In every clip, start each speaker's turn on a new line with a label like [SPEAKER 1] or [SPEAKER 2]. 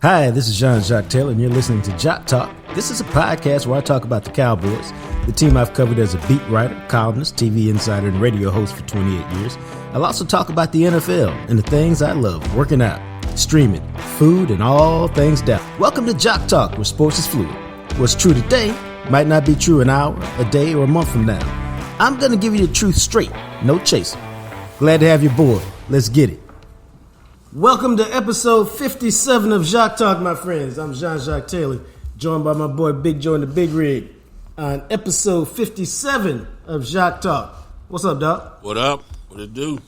[SPEAKER 1] Hi, this is Jacques Talk, and you're listening to Jacques Talk. This is a podcast where I talk about the Cowboys, the team I've covered as a beat writer, columnist, TV insider, and radio host for 28 years. I'll also talk about the NFL and the things I love, working out, streaming, food, and all things down. Welcome to Jacques Talk, where sports is fluid. What's true today might not be true an hour, a day, or a month from now. I'm going to give you the truth straight, no chaser. Glad to have you aboard. Let's get it. Welcome to episode 57 of Jacques Talk, my friends. I'm Jacques Taylor, joined by my boy Big Joe in the Big Rig on episode 57 of Jacques Talk. What's up, Doc?
[SPEAKER 2] What up? What it do?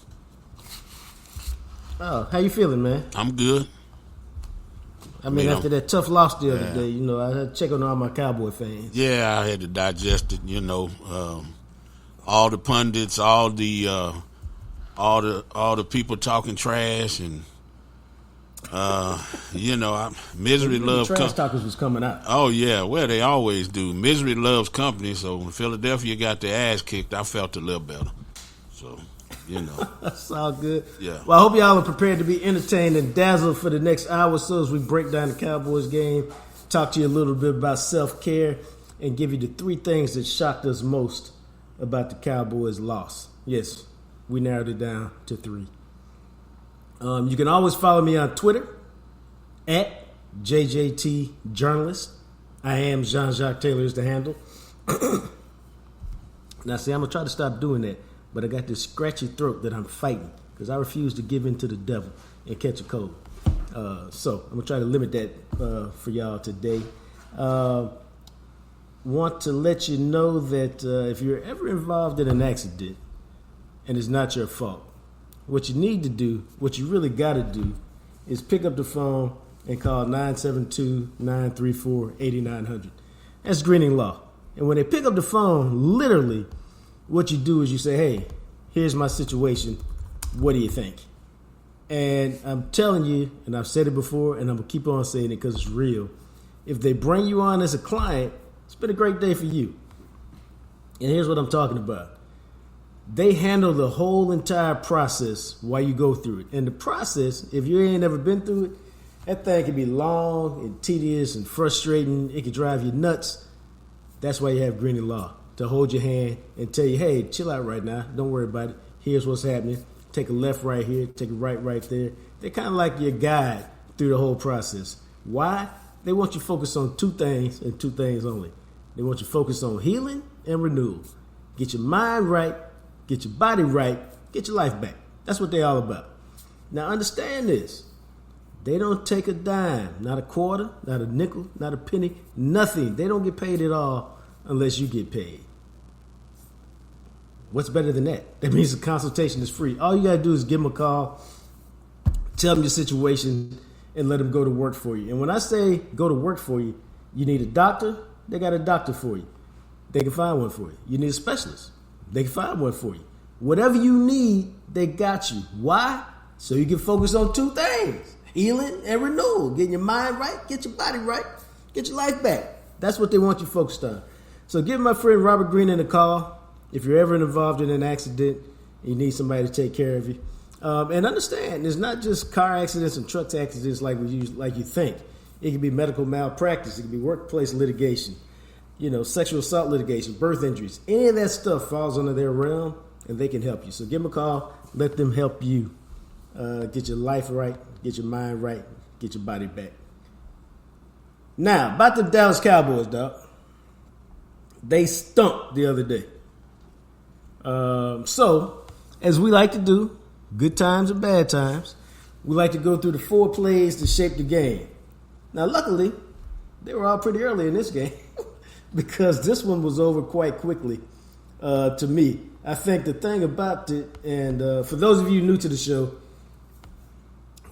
[SPEAKER 1] Oh, how you feeling, man?
[SPEAKER 2] I'm good.
[SPEAKER 1] I mean after that tough loss the other day, I had to check on all my Cowboy fans.
[SPEAKER 2] Yeah, I had to digest it. All the pundits, all the people talking trash, and misery loves company.
[SPEAKER 1] Trash talkers was coming out.
[SPEAKER 2] Oh yeah, well they always do. Misery loves company. So when Philadelphia got their ass kicked, I felt a little better. So.
[SPEAKER 1] That's all good.
[SPEAKER 2] Yeah.
[SPEAKER 1] Well, I hope y'all are prepared to be entertained and dazzled for the next hour or so as we break down the Cowboys game, talk to you a little bit about self-care, and give you the three things that shocked us most about the Cowboys' loss. Yes, we narrowed it down to three. You can always follow me on Twitter at JJT Journalist. I am Jacques Taylor is the handle. Now, see, I'm going to try to stop doing that. But I got this scratchy throat that I'm fighting because I refuse to give in to the devil and catch a cold. So I'm going to try to limit that for y'all today. Want to let you know that if you're ever involved in an accident and it's not your fault, what you need to do, what you really got to do, is pick up the phone and call 972-934-8900. That's Greening Law. And when they pick up the phone, literally, what you do is you say, hey, here's my situation. What do you think? And I'm telling you, and I've said it before, and I'm going to keep on saying it because it's real. If they bring you on as a client, it's been a great day for you. And here's what I'm talking about. They handle the whole entire process while you go through it. And the process, if you ain't never been through it, that thing can be long and tedious and frustrating. It can drive you nuts. That's why you have Greening Law. To hold your hand and tell you, hey, chill out right now. Don't worry about it. Here's what's happening. Take a left right here. Take a right there. They're kind of like your guide through the whole process. Why? They want you to focus on two things and two things only. They want you to focus on healing and renewal. Get your mind right. Get your body right. Get your life back. That's what they're all about. Now understand this. They don't take a dime. Not a quarter. Not a nickel. Not a penny. Nothing. They don't get paid at all unless you get paid. What's better than that? That means the consultation is free. All you got to do is give them a call, tell them your situation, and let them go to work for you. And when I say go to work for you, you need a doctor, they got a doctor for you. They can find one for you. You need a specialist, they can find one for you. Whatever you need, they got you. Why? So you can focus on two things, healing and renewal. Getting your mind right, get your body right, get your life back. That's what they want you focused on. So give my friend Robert Green a call. If you're ever involved in an accident, you need somebody to take care of you. And understand, it's not just car accidents and truck accidents like you think. It can be medical malpractice. It can be workplace litigation, sexual assault litigation, birth injuries. Any of that stuff falls under their realm, and they can help you. So give them a call. Let them help you get your life right, get your mind right, get your body back. Now, about the Dallas Cowboys, dog. They stumped the other day. So, as we like to do, good times and bad times, we like to go through the four plays to shape the game. Now, luckily, they were all pretty early in this game because this one was over quite quickly to me. I think the thing about it, and for those of you new to the show,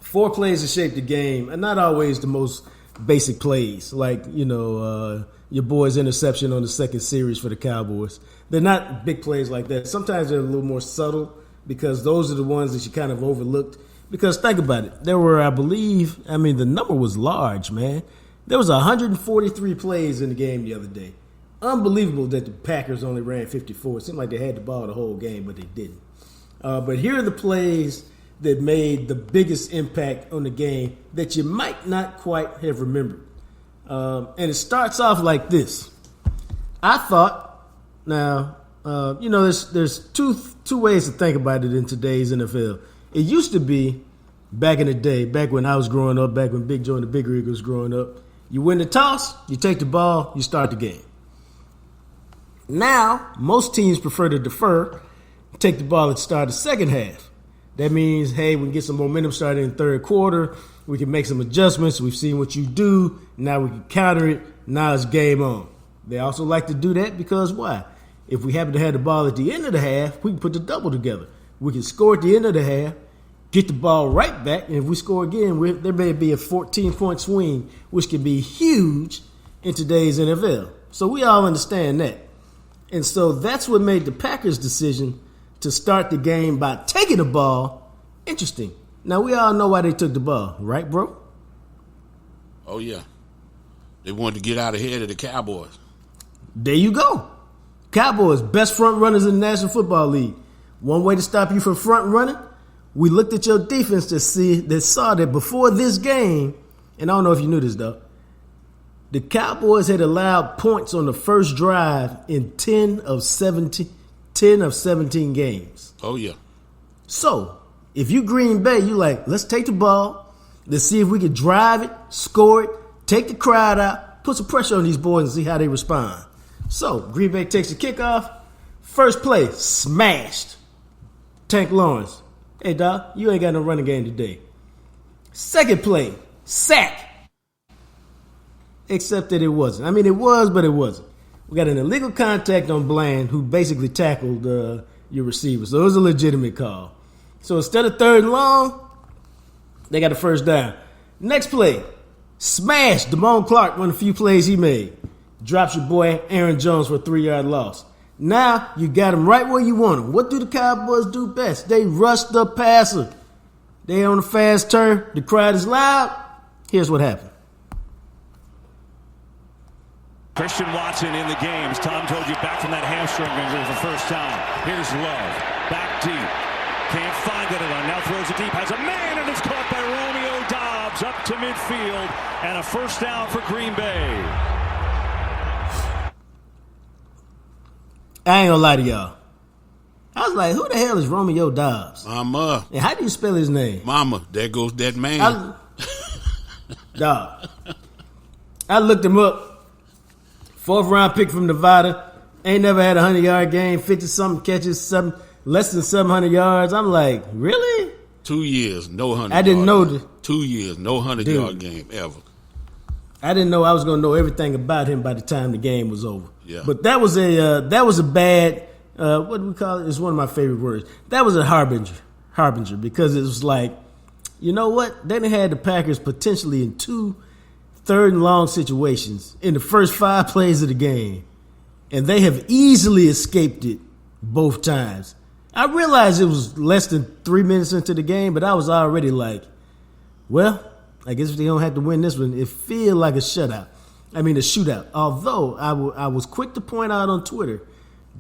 [SPEAKER 1] four plays to shape the game are not always the most basic plays, like, your boy's interception on the second series for the Cowboys. They're not big plays like that. Sometimes they're a little more subtle because those are the ones that you kind of overlooked. Because think about it. There were, the number was large, man. There was 143 plays in the game the other day. Unbelievable that the Packers only ran 54. It seemed like they had the ball the whole game, but they didn't. But here are the plays that made the biggest impact on the game that you might not quite have remembered. And it starts off like this. I thought, now, there's two ways to think about it in today's NFL. It used to be back in the day, back when I was growing up, back when Big Joe and the Big Rig was growing up, you win the toss, you take the ball, you start the game. Now, most teams prefer to defer, take the ball and start the second half. That means, hey, we can get some momentum started in the third quarter. We can make some adjustments. We've seen what you do. Now we can counter it. Now it's game on. They also like to do that because why? If we happen to have the ball at the end of the half, we can put the double together. We can score at the end of the half, get the ball right back, and if we score again, there may be a 14-point swing, which can be huge in today's NFL. So we all understand that. And so that's what made the Packers' decision to start the game by taking the ball interesting. Now, we all know why they took the ball, right, bro?
[SPEAKER 2] Oh, yeah. They wanted to get out ahead of the Cowboys.
[SPEAKER 1] There you go. Cowboys, best front runners in the National Football League. One way to stop you from front running, we looked at your defense that saw that before this game, and I don't know if you knew this, though, the Cowboys had allowed points on the first drive in 10 of 17 games.
[SPEAKER 2] Oh, yeah.
[SPEAKER 1] So, if you Green Bay, you like, let's take the ball, let's see if we can drive it, score it, take the crowd out, put some pressure on these boys and see how they respond. So, Green Bay takes the kickoff. First play, smashed. Tank Lawrence. Hey, Doc, you ain't got no running game today. Second play, sack. Except that it wasn't. I mean, it was, but it wasn't. We got an illegal contact on Bland, who basically tackled your receiver. So it was a legitimate call. So instead of third and long, they got the first down. Next play, smash. Damone Clark, one of the few plays he made. Drops your boy Aaron Jones for a 3-yard loss. Now you got him right where you want him. What do the Cowboys do best? They rush the passer. They on a fast turn. The crowd is loud. Here's what happened.
[SPEAKER 3] Christian Watson in the game. As Tom told you, back from that hamstring injury for the first time. Here's Love. Back deep. Can't find it on. Now throws it deep. Has a man, and it's caught by Romeo Doubs up to midfield. And a first down for Green Bay.
[SPEAKER 1] I ain't gonna lie to y'all. I was like, who the hell is Romeo Doubs?
[SPEAKER 2] Mama.
[SPEAKER 1] And how do you spell his name?
[SPEAKER 2] Mama. There goes that man.
[SPEAKER 1] Dog. I looked him up. 4th round pick from Nevada. Ain't never had a 100-yard game. 50-something catches, less than 700 yards. I'm like, really?
[SPEAKER 2] 2 years, no 100.
[SPEAKER 1] I didn't know that.
[SPEAKER 2] 2 years, no 100-yard game ever.
[SPEAKER 1] I didn't know I was going to know everything about him by the time the game was over.
[SPEAKER 2] Yeah.
[SPEAKER 1] But that was a bad. What do we call it? It's one of my favorite words. That was a harbinger because it was like, you know what? They done had the Packers potentially in 2 third and long situations in the first 5 plays of the game, and they have easily escaped it both times. I realized it was less than 3 minutes into the game, but I was already like, well, I guess if they don't have to win this one, it feels like a shootout. Although I was quick to point out on Twitter,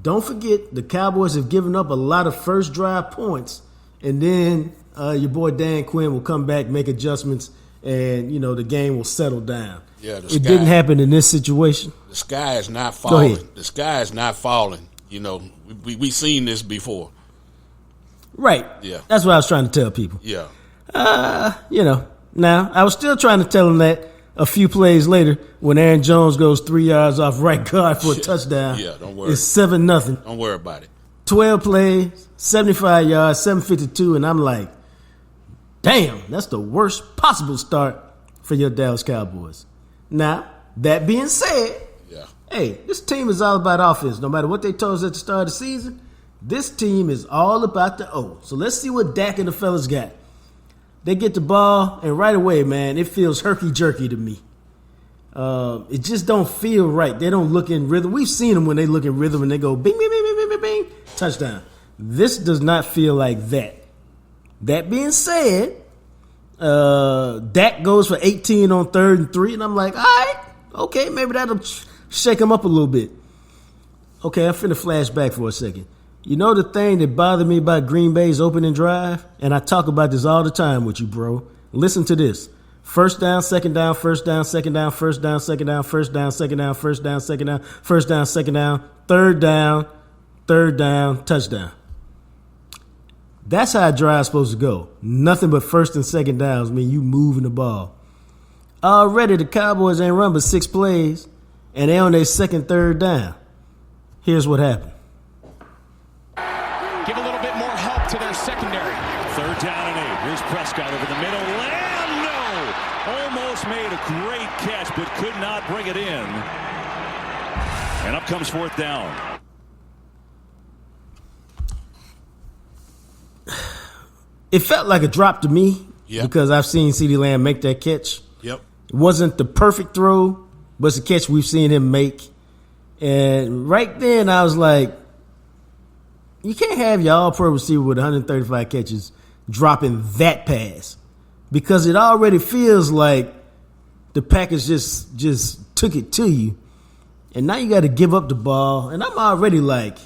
[SPEAKER 1] don't forget the Cowboys have given up a lot of first drive points, and then your boy Dan Quinn will come back, make adjustments, and the game will settle down.
[SPEAKER 2] Yeah,
[SPEAKER 1] it didn't happen in this situation.
[SPEAKER 2] The sky is not falling. The sky is not falling. We seen this before.
[SPEAKER 1] Right.
[SPEAKER 2] Yeah.
[SPEAKER 1] That's what I was trying to tell people.
[SPEAKER 2] Yeah.
[SPEAKER 1] Now I was still trying to tell them that a few plays later when Aaron Jones goes 3 yards off right guard for a touchdown.
[SPEAKER 2] Yeah, don't worry.
[SPEAKER 1] It's 7-0.
[SPEAKER 2] Don't worry about it.
[SPEAKER 1] 12 plays, 75 yards, 752, and I'm like, damn, that's the worst possible start for your Dallas Cowboys. Now, that being said, hey, this team is all about offense. No matter what they told us at the start of the season, this team is all about the O. So let's see what Dak and the fellas got. They get the ball, and right away, man, it feels herky-jerky to me. It just don't feel right. They don't look in rhythm. We've seen them when they look in rhythm and they go bing, bing, bing, bing, bing, bing, bing, touchdown. This does not feel like that. That being said, Dak goes for 18 on 3rd and 3, and I'm like, all right, okay, maybe that'll shake him up a little bit. Okay, I'm finna flash back for a second. You know the thing that bothered me about Green Bay's opening drive? And I talk about this all the time with you, bro. Listen to this. First down, second down, first down, second down, first down, second down, first down, second down, first down, second down, first down, second down, third down, touchdown. That's how a drive's supposed to go. Nothing but first and second downs mean you moving the ball. Already the Cowboys ain't run but 6 plays, and they on their second, third down. Here's what happened.
[SPEAKER 4] Give a little bit more help to their secondary.
[SPEAKER 3] Third down and 8. Here's Prescott over the middle. And no! Almost made a great catch, but could not bring it in. And up comes fourth down.
[SPEAKER 1] It felt like a drop to me because I've seen CeeDee Lamb make that catch.
[SPEAKER 2] Yep.
[SPEAKER 1] It wasn't the perfect throw, but it's a catch we've seen him make. And right then I was like, you can't have your all-pro receiver with 135 catches dropping that pass because it already feels like the Packers just took it to you. And now you got to give up the ball. And I'm already like,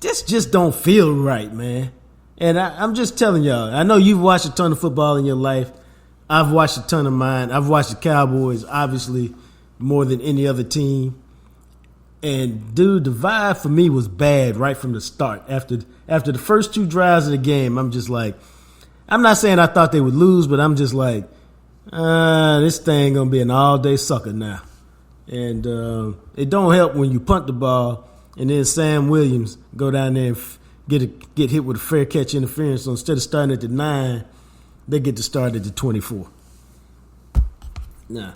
[SPEAKER 1] this just don't feel right, man. And I'm just telling y'all, I know you've watched a ton of football in your life. I've watched a ton of mine. I've watched the Cowboys, obviously, more than any other team. And, dude, the vibe for me was bad right from the start. After the first 2 drives of the game, I'm just like, I'm not saying I thought they would lose, but I'm just like, this thing going to be an all-day sucker now. And it don't help when you punt the ball and then Sam Williams go down there and get hit with a fair catch interference. So instead of starting at the 9, they get to start at the 24. Now,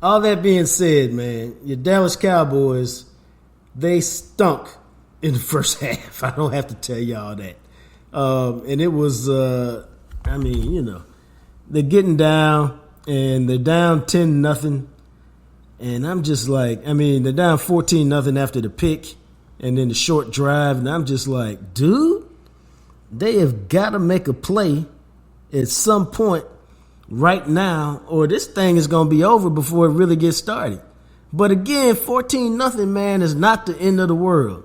[SPEAKER 1] all that being said, man, your Dallas Cowboys, they stunk in the first half. I don't have to tell y'all that. And it was, they're getting down, and they're down 10-0. And I'm just like, they're down 14-0 after the pick and then the short drive. And I'm just like, dude, they have got to make a play at some point right now, or this thing is going to be over before it really gets started. But again, 14-0, man, is not the end of the world.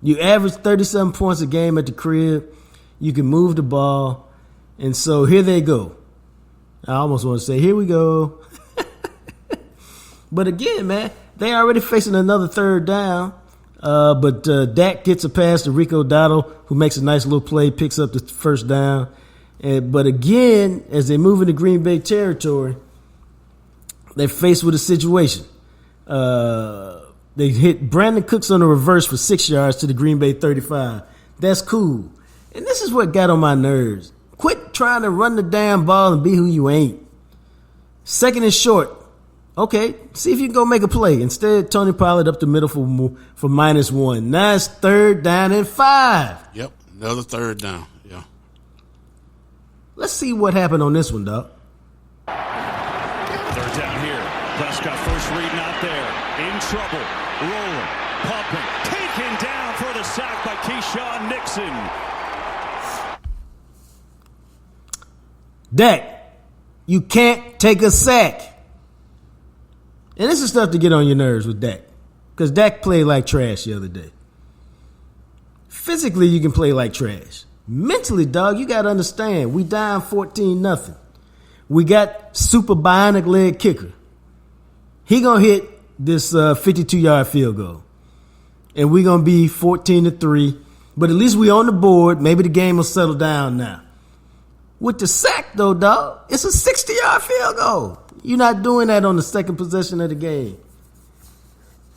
[SPEAKER 1] You average 37 points a game at the crib. You can move the ball. And so here they go. I almost want to say, here we go. But again, man, they already facing another third down. But Dak gets a pass to Rico Dotto, who makes a nice little play, picks up the first down. But again, as they move into Green Bay territory, they're faced with a situation. They hit Brandon Cooks on the reverse for 6 yards to the Green Bay 35. That's cool. And this is what got on my nerves. Quit trying to run the damn ball and be who you ain't. Second and short. Okay, see if you can go make a play. Instead, Tony Pollard up the middle for -1. Now it's 3rd down and 5.
[SPEAKER 2] Yep, another third down. Yeah.
[SPEAKER 1] Let's see what happened on this one, dog.
[SPEAKER 3] Third down here. Prescott first read not there. In trouble. Rolling. Pumping. Taken down for the sack by Keyshawn Nixon.
[SPEAKER 1] Dak, you can't take a sack. And this is stuff to get on your nerves with Dak. Because Dak played like trash the other day. Physically, you can play like trash. Mentally, dog, you got to understand. We down 14-0. We got super bionic leg kicker. He going to hit this 52-yard field goal. And we going to be 14-3. But at least we on the board. Maybe the game will settle down now. With the sack, though, dog, it's a 60-yard field goal. You're not doing that on the second possession of the game.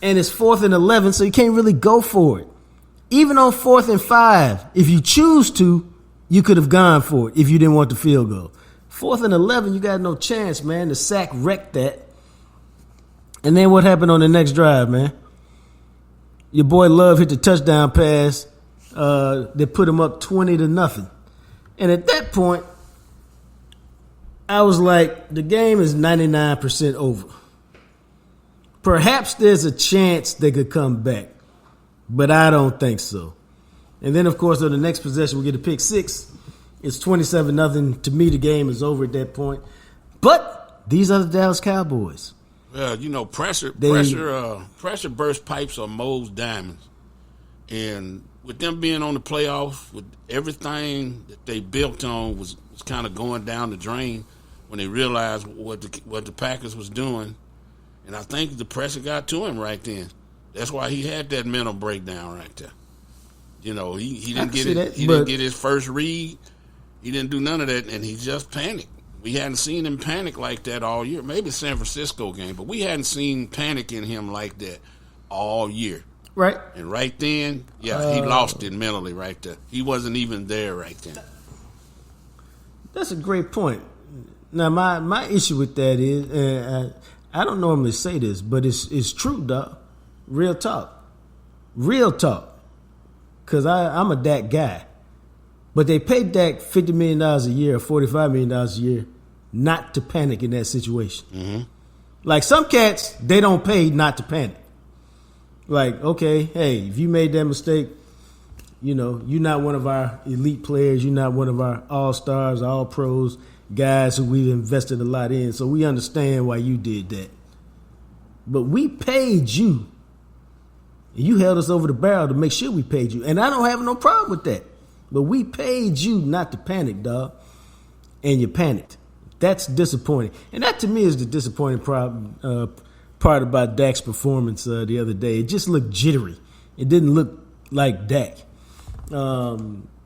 [SPEAKER 1] And it's 4th and 11, so you can't really go for it. Even on 4th and 5, if you choose to, you could have gone for it if you didn't want the field goal. 4th and 11, you got no chance, man. The sack wrecked that. And then what happened on the next drive, man? Your boy Love hit the touchdown pass. They put him up 20-0. And at that point, I was like, the game is 99% over. Perhaps there's a chance they could come back, but I don't think so. And then, of course, on the next possession, we get a pick 6. It's 27-0. To me, the game is over at that point. But these are the Dallas Cowboys.
[SPEAKER 2] Well, pressure burst pipes are Moe's diamonds. And with them being on the playoffs, with everything that they built on was kind of going down the drain when they realized what the Packers was doing. And I think the pressure got to him right then. That's why he had that mental breakdown right there. You know, he didn't get it. He didn't get his first read. He didn't do none of that, and he just panicked. We hadn't seen him panic like that all year. Maybe San Francisco game, but we hadn't seen panic in him like that all year.
[SPEAKER 1] Right.
[SPEAKER 2] And right then, he lost it mentally right there. He wasn't even there right then.
[SPEAKER 1] That's a great point. Now, my issue with that is, I don't normally say this, but it's true, dog. Real talk. Because I'm a Dak guy. But they paid Dak $50 million a year or $45 million a year not to panic in that situation.
[SPEAKER 2] Mm-hmm.
[SPEAKER 1] Like some cats, they don't pay not to panic. Like, okay, hey, if you made that mistake, you know, you're not one of our elite players. You're not one of our all-stars, all-pros, guys who we've invested a lot in. So we understand why you did that. But we paid you. You held us over the barrel to make sure we paid you. And I don't have no problem with that. But we paid you not to panic, dog. And you panicked. That's disappointing. And that to me is the disappointing part about Dak's performance the other day. It just looked jittery. It didn't look like Dak.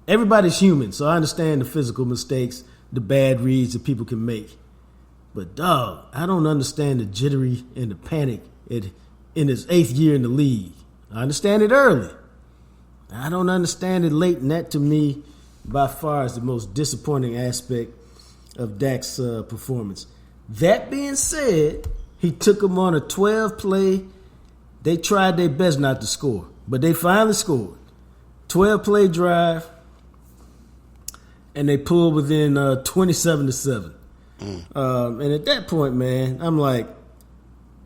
[SPEAKER 1] Everybody's human, so I understand the physical mistakes, the bad reads that people can make. But, dog, I don't understand the jittery and the panic in his 8th year in the league. I understand it early. I don't understand it late, and that to me, by far, is the most disappointing aspect of Dak's performance. That being said, he took them on a 12-play. They tried their best not to score, but they finally scored. 12-play drive, and they pulled within 27-7. And at that point, man, I'm like,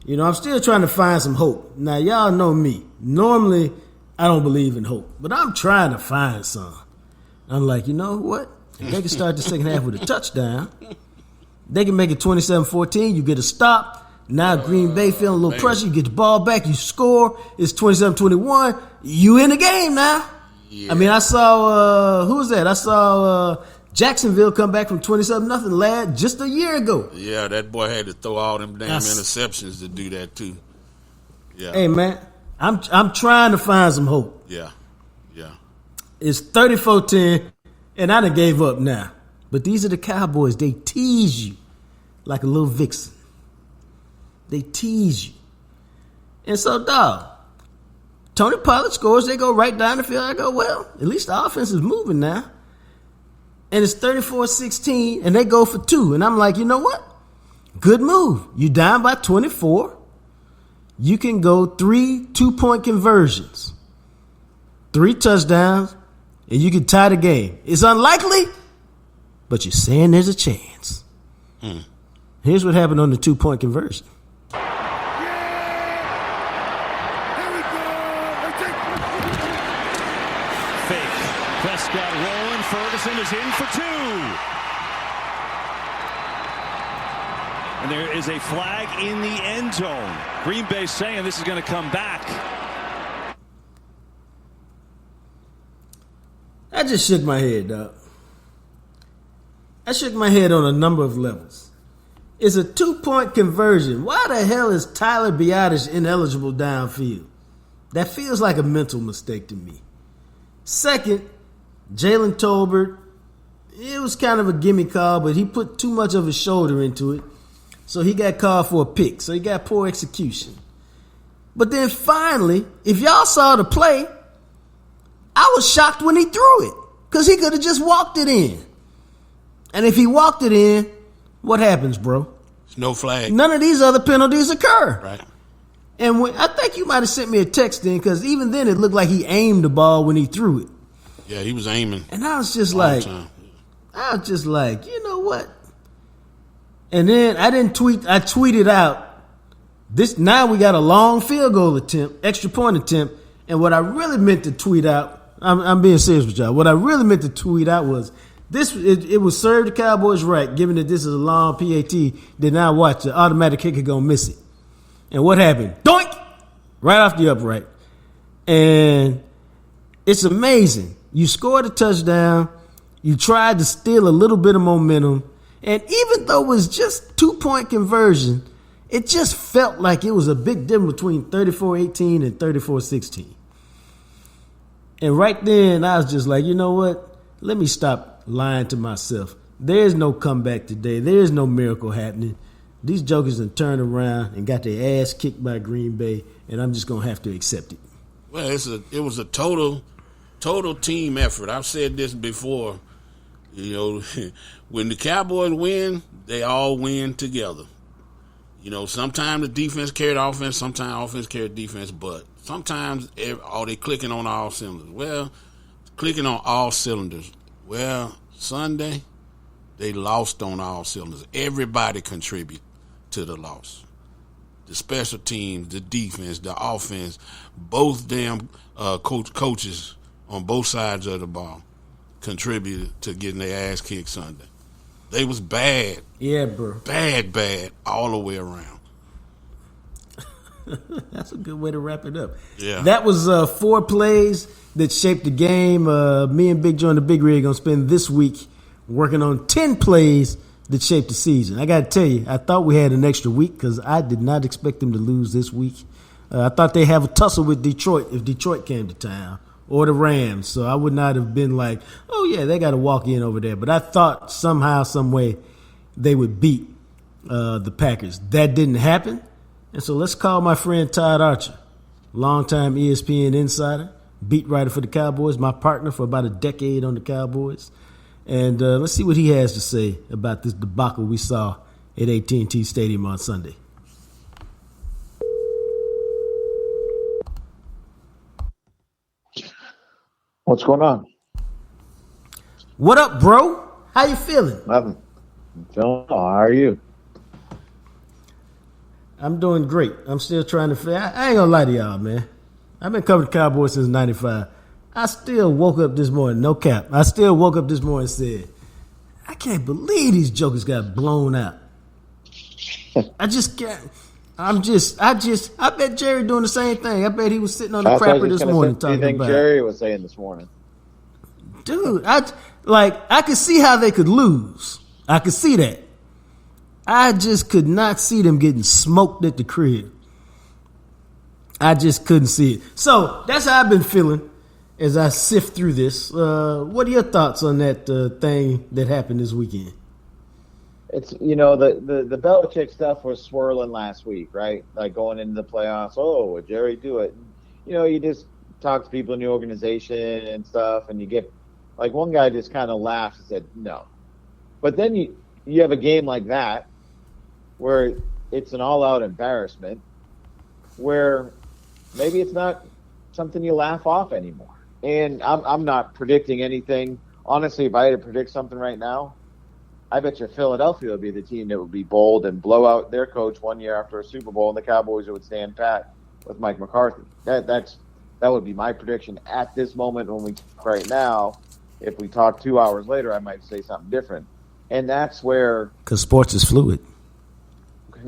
[SPEAKER 1] you know, I'm still trying to find some hope. Now, y'all know me. Normally, I don't believe in hope, but I'm trying to find some. I'm like, you know what? If they can start the second half with a touchdown, they can make it 27-14. You get a stop. Now Green Bay feeling a little pressure. You get the ball back. You score. It's 27-21. You in the game now. Yeah. I mean, I saw, who was that? I saw Jacksonville come back from 27-0 lad just a year ago.
[SPEAKER 2] Yeah, that boy had to throw all them damn interceptions to do that too. Yeah.
[SPEAKER 1] Hey, man. I'm trying to find some hope.
[SPEAKER 2] Yeah.
[SPEAKER 1] It's 34-10, and I done gave up now. But these are the Cowboys. They tease you like a little vixen. They tease you. And so, dog, Tony Pollard scores. They go right down the field. I go, well, at least the offense is moving now. And it's 34-16, and they go for 2. And I'm like, you know what? Good move. You down by 24. You can go 3 2-point conversions, 3 touchdowns, and you can tie the game. It's unlikely, but you're saying there's a chance. Here's what happened on the 2-point conversion.
[SPEAKER 3] Fake. Prescott rolling. Ferguson is in for 2. And there is a flag in the end zone. Green Bay saying this is going to come back.
[SPEAKER 1] I just shook my head, dog. I shook my head on a number of levels. It's a 2-point conversion. Why the hell is Tyler Biadasz ineligible downfield? That feels like a mental mistake to me. Second, Jalen Tolbert, it was kind of a gimme call, but he put too much of his shoulder into it. So he got called for a pick. So he got poor execution. But then finally, if y'all saw the play, I was shocked when he threw it. Because he could have just walked it in. And if he walked it in, what happens, bro?
[SPEAKER 2] It's no flag.
[SPEAKER 1] None of these other penalties occur.
[SPEAKER 2] Right.
[SPEAKER 1] And I think you might have sent me a text then, because even then it looked like he aimed the ball when he threw it.
[SPEAKER 2] Yeah, he was aiming.
[SPEAKER 1] And I was just like, you know what? And then I didn't tweet. I tweeted out this. Now we got a long field goal attempt, extra point attempt. And what I really meant to tweet out, I'm being serious with y'all. What I really meant to tweet out was this. It would serve the Cowboys right, given that this is a long PAT. Did not watch the automatic kicker gonna miss it. And what happened? Doink! Right off the upright. And It's amazing. You scored a touchdown. You tried to steal a little bit of momentum. And even though it was just 2-point conversion, it just felt like it was a big difference between 34-18 and 34-16. And right then, I was just like, you know what? Let me stop lying to myself. There's no comeback today. There's no miracle happening. These jokers done turned around and got their ass kicked by Green Bay, and I'm just going to have to accept it.
[SPEAKER 2] Well, it was a total team effort. I've said this before. You know, when the Cowboys win, they all win together. You know, sometimes the defense carried offense, sometimes offense carried defense, but sometimes are they clicking on all cylinders? Well, clicking on all cylinders. Well, Sunday, they lost on all cylinders. Everybody contributed to the loss. The special teams, the defense, the offense, both damn coaches on both sides of the ball contributed to getting their ass kicked Sunday. They was bad.
[SPEAKER 1] Yeah, bro.
[SPEAKER 2] Bad all the way around.
[SPEAKER 1] That's a good way to wrap it up.
[SPEAKER 2] Yeah.
[SPEAKER 1] That was 4 plays that shaped the game. Me and Big Joe and the Big Rig are going to spend this week working on 10 plays that shaped the season. I got to tell you, I thought we had an extra week because I did not expect them to lose this week. I thought they'd have a tussle with Detroit if Detroit came to town, or the Rams. So I would not have been like, oh, yeah, they got to walk in over there. But I thought somehow, some way, they would beat the Packers. That didn't happen. And so let's call my friend Todd Archer, longtime ESPN insider, beat writer for the Cowboys, my partner for about a decade on the Cowboys. And let's see what he has to say about this debacle we saw at AT&T Stadium on Sunday.
[SPEAKER 5] What's going on?
[SPEAKER 1] What up, bro? How you feeling?
[SPEAKER 5] Nothing. Phil, how are you?
[SPEAKER 1] I'm doing great. I'm still trying to figure. I ain't gonna lie to y'all, man. I've been covering the Cowboys since '95. I still woke up this morning, no cap. I still woke up this morning and said, I can't believe these jokers got blown out. I just can't. I bet Jerry doing the same thing. I bet he was sitting on the crapper this morning talking about.
[SPEAKER 5] Anything Jerry was saying this morning,
[SPEAKER 1] dude. I could see how they could lose. I could see that. I just could not see them getting smoked at the crib. I just couldn't see it. So that's how I've been feeling as I sift through this. What are your thoughts on that thing that happened this weekend?
[SPEAKER 5] it's the Belichick stuff was swirling last week, right? Like going into the playoffs. Oh, would Jerry do it? You just talk to people in the organization and stuff, and you get like one guy just kind of laughed and said no. But then you have a game like that where it's an all-out embarrassment, where maybe it's not something you laugh off anymore. And I'm not predicting anything. Honestly, if I had to predict something right now, I bet you Philadelphia would be the team that would be bold and blow out their coach 1 year after a Super Bowl, and the Cowboys would stand pat with Mike McCarthy. That would be my prediction at this moment. Right now, if we talk 2 hours later, I might say something different. And that's where,
[SPEAKER 1] because sports is fluid.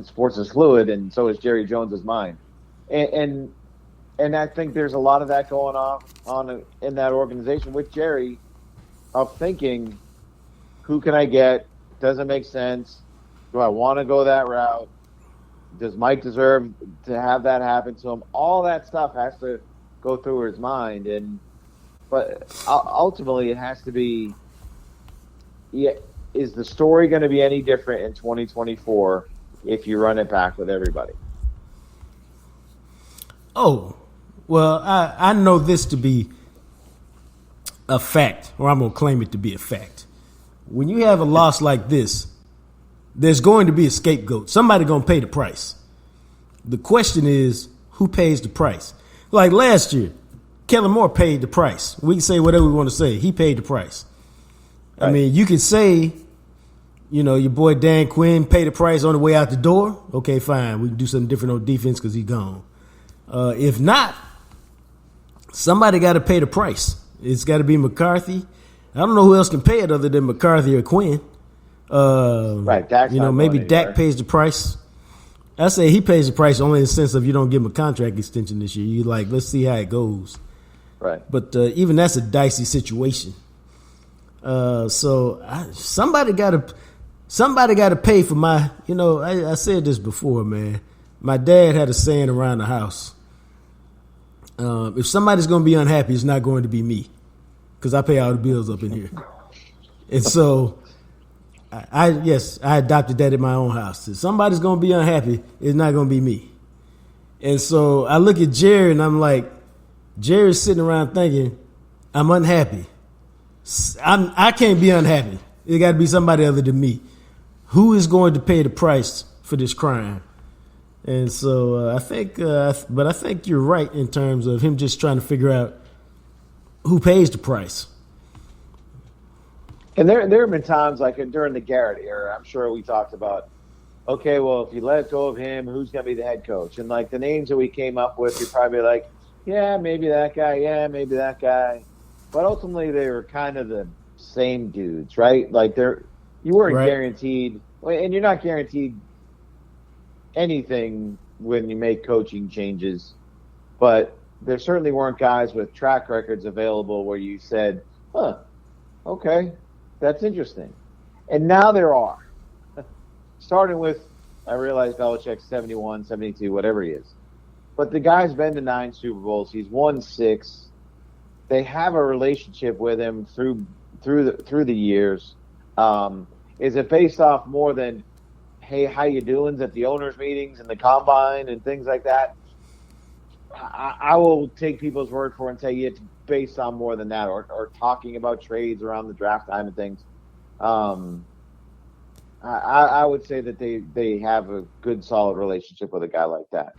[SPEAKER 5] Sports is fluid, and so is Jerry Jones's mind. And I think there's a lot of that going on in that organization with Jerry, of thinking, who can I get? Does it make sense? Do I want to go that route? Does Mike deserve to have that happen to him? All that stuff has to go through his mind. But ultimately it has to be, is the story going to be any different in 2024 if you run it back with everybody?
[SPEAKER 1] Oh, well, I know this to be a fact, or I'm going to claim it to be a fact. When you have a loss like this, there's going to be a scapegoat. Somebody going to pay the price. The question is, who pays the price? Like last year, Kellen Moore paid the price. We can say whatever we want to say. He paid the price. Right. I mean, you could say, your boy Dan Quinn paid the price on the way out the door. Okay, fine. We can do something different on defense because he's gone. If not, somebody got to pay the price. It's got to be McCarthy. I don't know who else can pay it other than McCarthy or Quinn.
[SPEAKER 5] Right. Dak's
[SPEAKER 1] maybe Dak pays the price. I say he pays the price only in the sense of you don't give him a contract extension this year. You let's see how it goes.
[SPEAKER 5] Right.
[SPEAKER 1] But even that's a dicey situation. Somebody got to pay for my. I said this before, man. My dad had a saying around the house. If somebody's going to be unhappy, it's not going to be me, because I pay all the bills up in here. And so, I adopted that in my own house. If somebody's going to be unhappy, it's not going to be me. And so I look at Jerry and I'm like, Jerry's sitting around thinking, I'm unhappy. I can't be unhappy. It got to be somebody other than me. Who is going to pay the price for this crime? And so I think you're right in terms of him just trying to figure out who pays the price.
[SPEAKER 5] And there have been times like during the Garrett era, I'm sure we talked about, okay, well, if you let go of him, who's going to be the head coach? And like the names that we came up with, you're probably like, yeah, maybe that guy. Yeah, maybe that guy. But ultimately, they were kind of the same dudes, right? Like you weren't guaranteed, and you're not guaranteed anything when you make coaching changes. But there certainly weren't guys with track records available where you said, okay, that's interesting. And now there are. Starting with, I realize Belichick's 71, 72, whatever he is. But the guy's been to 9 Super Bowls. He's won 6. They have a relationship with him through the years. Is it based off more than, hey, how you doing at the owners' meetings and the combine and things like that? I will take people's word for it and say it's based on more than that, or talking about trades around the draft time and things. I would say that they have a good, solid relationship with a guy like that.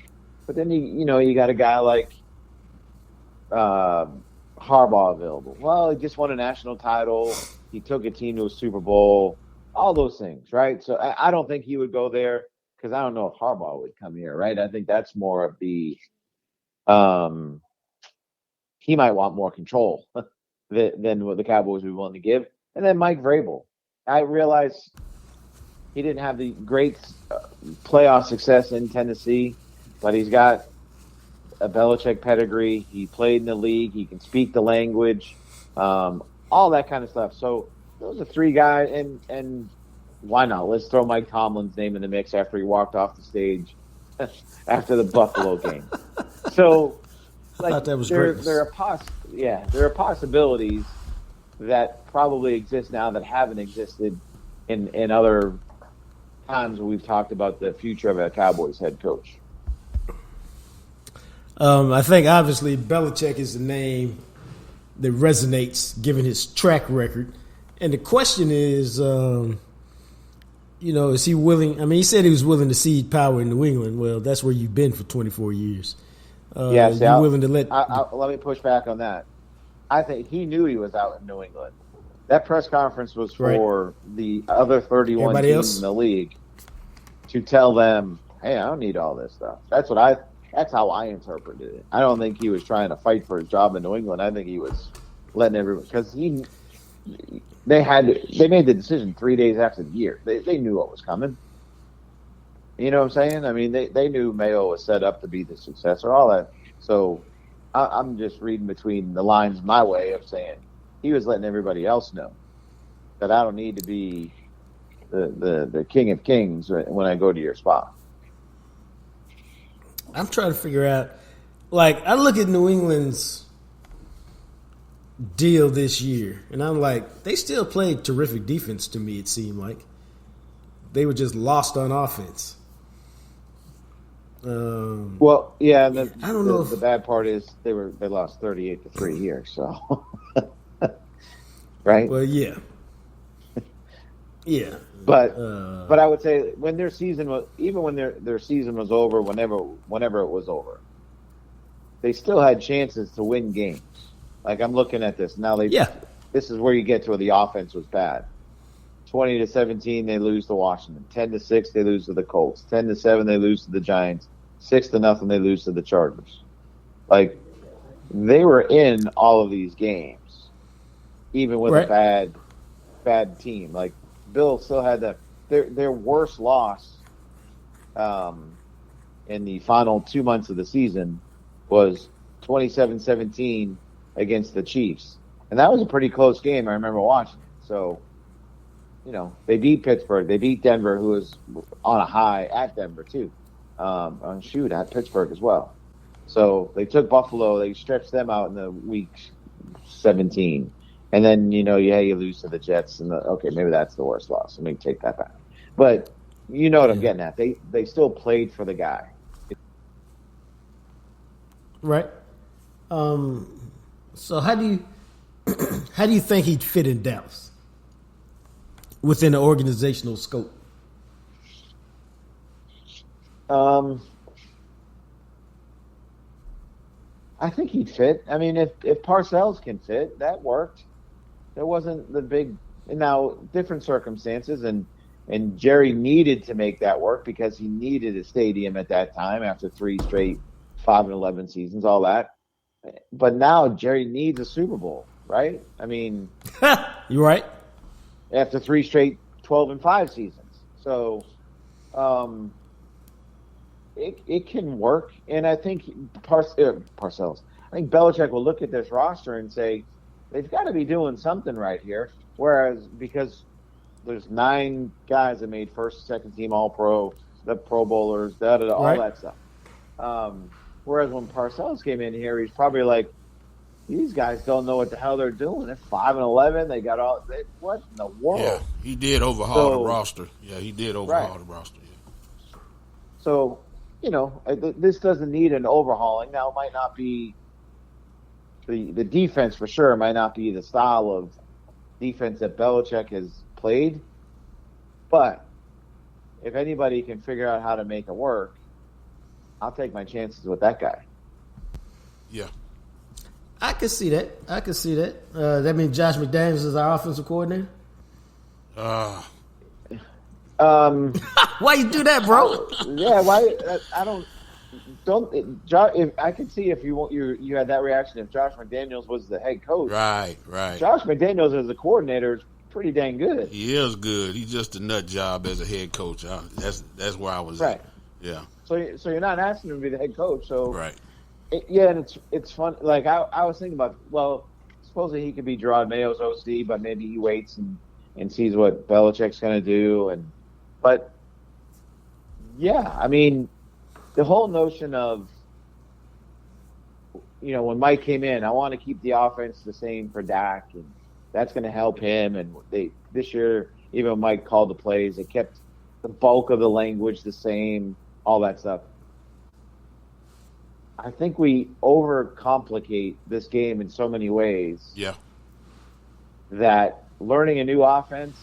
[SPEAKER 5] But then you got a guy like Harbaugh available. Well, he just won a national title. He took a team to a Super Bowl. All those things, right? So I don't think he would go there, because I don't know if Harbaugh would come here, right? I think that's more of the he might want more control than what the Cowboys would be willing to give. And then Mike Vrabel. I realize he didn't have the great playoff success in Tennessee, but he's got a Belichick pedigree. He played in the league. He can speak the language, all that kind of stuff. So those are 3 guys, and why not? Let's throw Mike Tomlin's name in the mix after he walked off the stage after the Buffalo game. So, like,
[SPEAKER 1] I thought that was
[SPEAKER 5] there are possibilities that probably exist now that haven't existed in other times when we've talked about the future of a Cowboys head coach.
[SPEAKER 1] I think obviously Belichick is the name that resonates given his track record. And the question is, is he willing? I mean, he said he was willing to cede power in New England. Well, that's where you've been for 24 years. Willing to let?
[SPEAKER 5] Let me push back on that. I think he knew he was out in New England. That press conference was for the other 31
[SPEAKER 1] Everybody
[SPEAKER 5] teams
[SPEAKER 1] else
[SPEAKER 5] in the league to tell them, hey, I don't need all this stuff. That's how I interpreted it. I don't think he was trying to fight for his job in New England. I think he was letting everyone, because they made the decision 3 days after the year. They knew what was coming. You know what I'm saying? I mean, they knew Mayo was set up to be the successor, all that. So I'm just reading between the lines my way of saying he was letting everybody else know that I don't need to be the king of kings when I go to your spot.
[SPEAKER 1] I'm trying to figure out, like, I look at New England's deal this year, and I'm like, they still played terrific defense to me, it seemed like. They were just lost on offense.
[SPEAKER 5] Well, yeah, I don't know. The bad part is they lost 38-3 here, so right?
[SPEAKER 1] Well, yeah. Yeah.
[SPEAKER 5] But I would say when their season was, even when their season was over, whenever it was over, they still had chances to win games. Like, I'm looking at this now. This is where you get to where the offense was bad. 20-17, they lose to Washington. 10-6, they lose to the Colts. 10-7, they lose to the Giants. 6-0, they lose to the Chargers. Like, they were in all of these games, even with a bad team. Like, Bill still had their worst loss in the final 2 months of the season was 27-17 against the Chiefs. And that was a pretty close game. I remember watching it. So, they beat Pittsburgh. They beat Denver, who was on a high at Denver, too. At Pittsburgh as well. So they took Buffalo. They stretched them out in the week 17. And then, you lose to the Jets. And okay, maybe that's the worst loss. Let me take that back. But you know what I'm getting at. They still played for the guy.
[SPEAKER 1] Right. So how do you think he'd fit in Dallas within the organizational scope?
[SPEAKER 5] I think he'd fit. I mean, if Parcells can fit, that worked. There wasn't the big now different circumstances, and Jerry needed to make that work because he needed a stadium at that time after 3 straight 5-11 seasons, all that. But now Jerry needs a Super Bowl, right? I mean,
[SPEAKER 1] you're right.
[SPEAKER 5] After 3 straight 12-5 seasons, so it can work. And I think Parcells. I think Belichick will look at this roster and say they've got to be doing something right here. Whereas because there's 9 guys that made first, second team All-Pro, the Pro Bowlers, all that stuff. Whereas when Parcells came in here, he's probably like, these guys don't know what the hell they're doing. They're 5-11. They got what in the world?
[SPEAKER 2] Yeah, he did overhaul the roster. Yeah, he did overhaul the roster. Yeah.
[SPEAKER 5] So, this doesn't need an overhauling. Now, it might not be the defense for sure. It might not be the style of defense that Belichick has played. But if anybody can figure out how to make it work, I'll take my chances with that guy.
[SPEAKER 2] Yeah.
[SPEAKER 1] I can see that. That means Josh McDaniels is our offensive coordinator?
[SPEAKER 5] Why
[SPEAKER 1] you do that, bro?
[SPEAKER 5] Yeah, why? If I can see if you had that reaction if Josh McDaniels was the head coach.
[SPEAKER 2] Right.
[SPEAKER 5] Josh McDaniels as a coordinator is pretty dang good.
[SPEAKER 2] He is good. He's just a nut job as a head coach. That's where I was at. Yeah.
[SPEAKER 5] So you're not asking him to be the head coach. So
[SPEAKER 2] right.
[SPEAKER 5] And it's fun. Like I was thinking about, supposedly he could be Gerard Mayo's OC, but maybe he waits and sees what Belichick's going to do. But yeah, I mean, the whole notion of, when Mike came in, I want to keep the offense the same for Dak, and that's going to help him. And this year, even when Mike called the plays, they kept the bulk of the language the same, all that stuff. I think we overcomplicate this game in so many ways.
[SPEAKER 2] Yeah.
[SPEAKER 5] That learning a new offense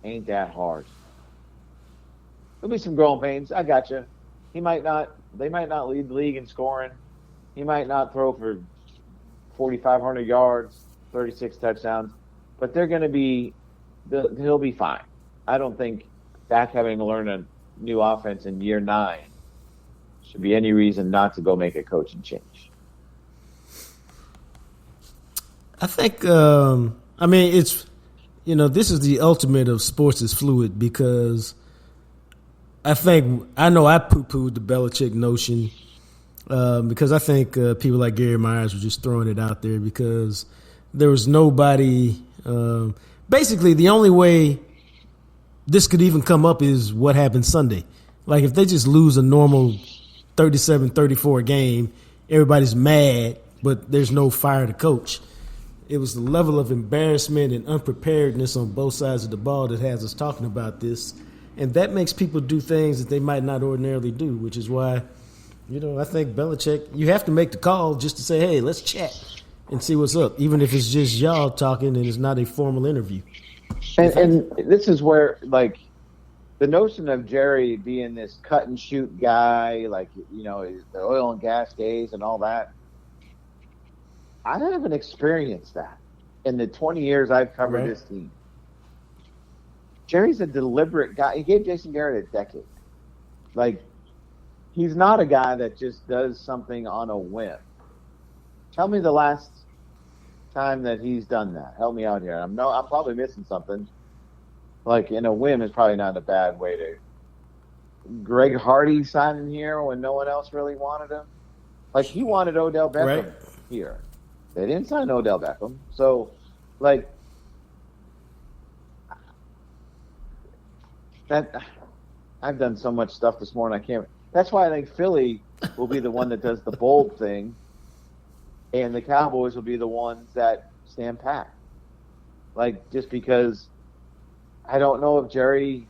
[SPEAKER 5] ain't that hard. There'll be some growing pains. I got you. They might not lead the league in scoring. He might not throw for 4,500 yards, 36 touchdowns, but he'll be fine. I don't think Dak having to learn a new offense in year 9 should be any reason not to go make a coaching change.
[SPEAKER 1] I think, it's, this is the ultimate of sports is fluid because I know I poo-pooed the Belichick notion because I think people like Gary Myers were just throwing it out there because there was nobody. Basically, the only way this could even come up is what happened Sunday. Like if they just lose a normal 37-34 game, everybody's mad, but there's no fire to coach. It was the level of embarrassment and unpreparedness on both sides of the ball that has us talking about this. And that makes people do things that they might not ordinarily do, which is why, I think Belichick, you have to make the call just to say, hey, let's chat and see what's up, even if it's just y'all talking and it's not a formal interview.
[SPEAKER 5] And this is where, the notion of Jerry being this cut and shoot guy, the oil and gas days and all that, I haven't experienced that in the 20 years I've covered this team. Jerry's a deliberate guy. He gave Jason Garrett a decade. He's not a guy that just does something on a whim. Tell me the last time that he's done that. Help me out here. I'm probably missing something. In a whim is probably not a bad way to. Greg Hardy signing here when no one else really wanted him. He wanted Odell Beckham here. They didn't sign Odell Beckham. So, like, that I've done so much stuff this morning. I can't. That's why I think Philly will be the one that does the bold thing, and the Cowboys will be the ones that stand pat. Like, just because I don't know if Jerry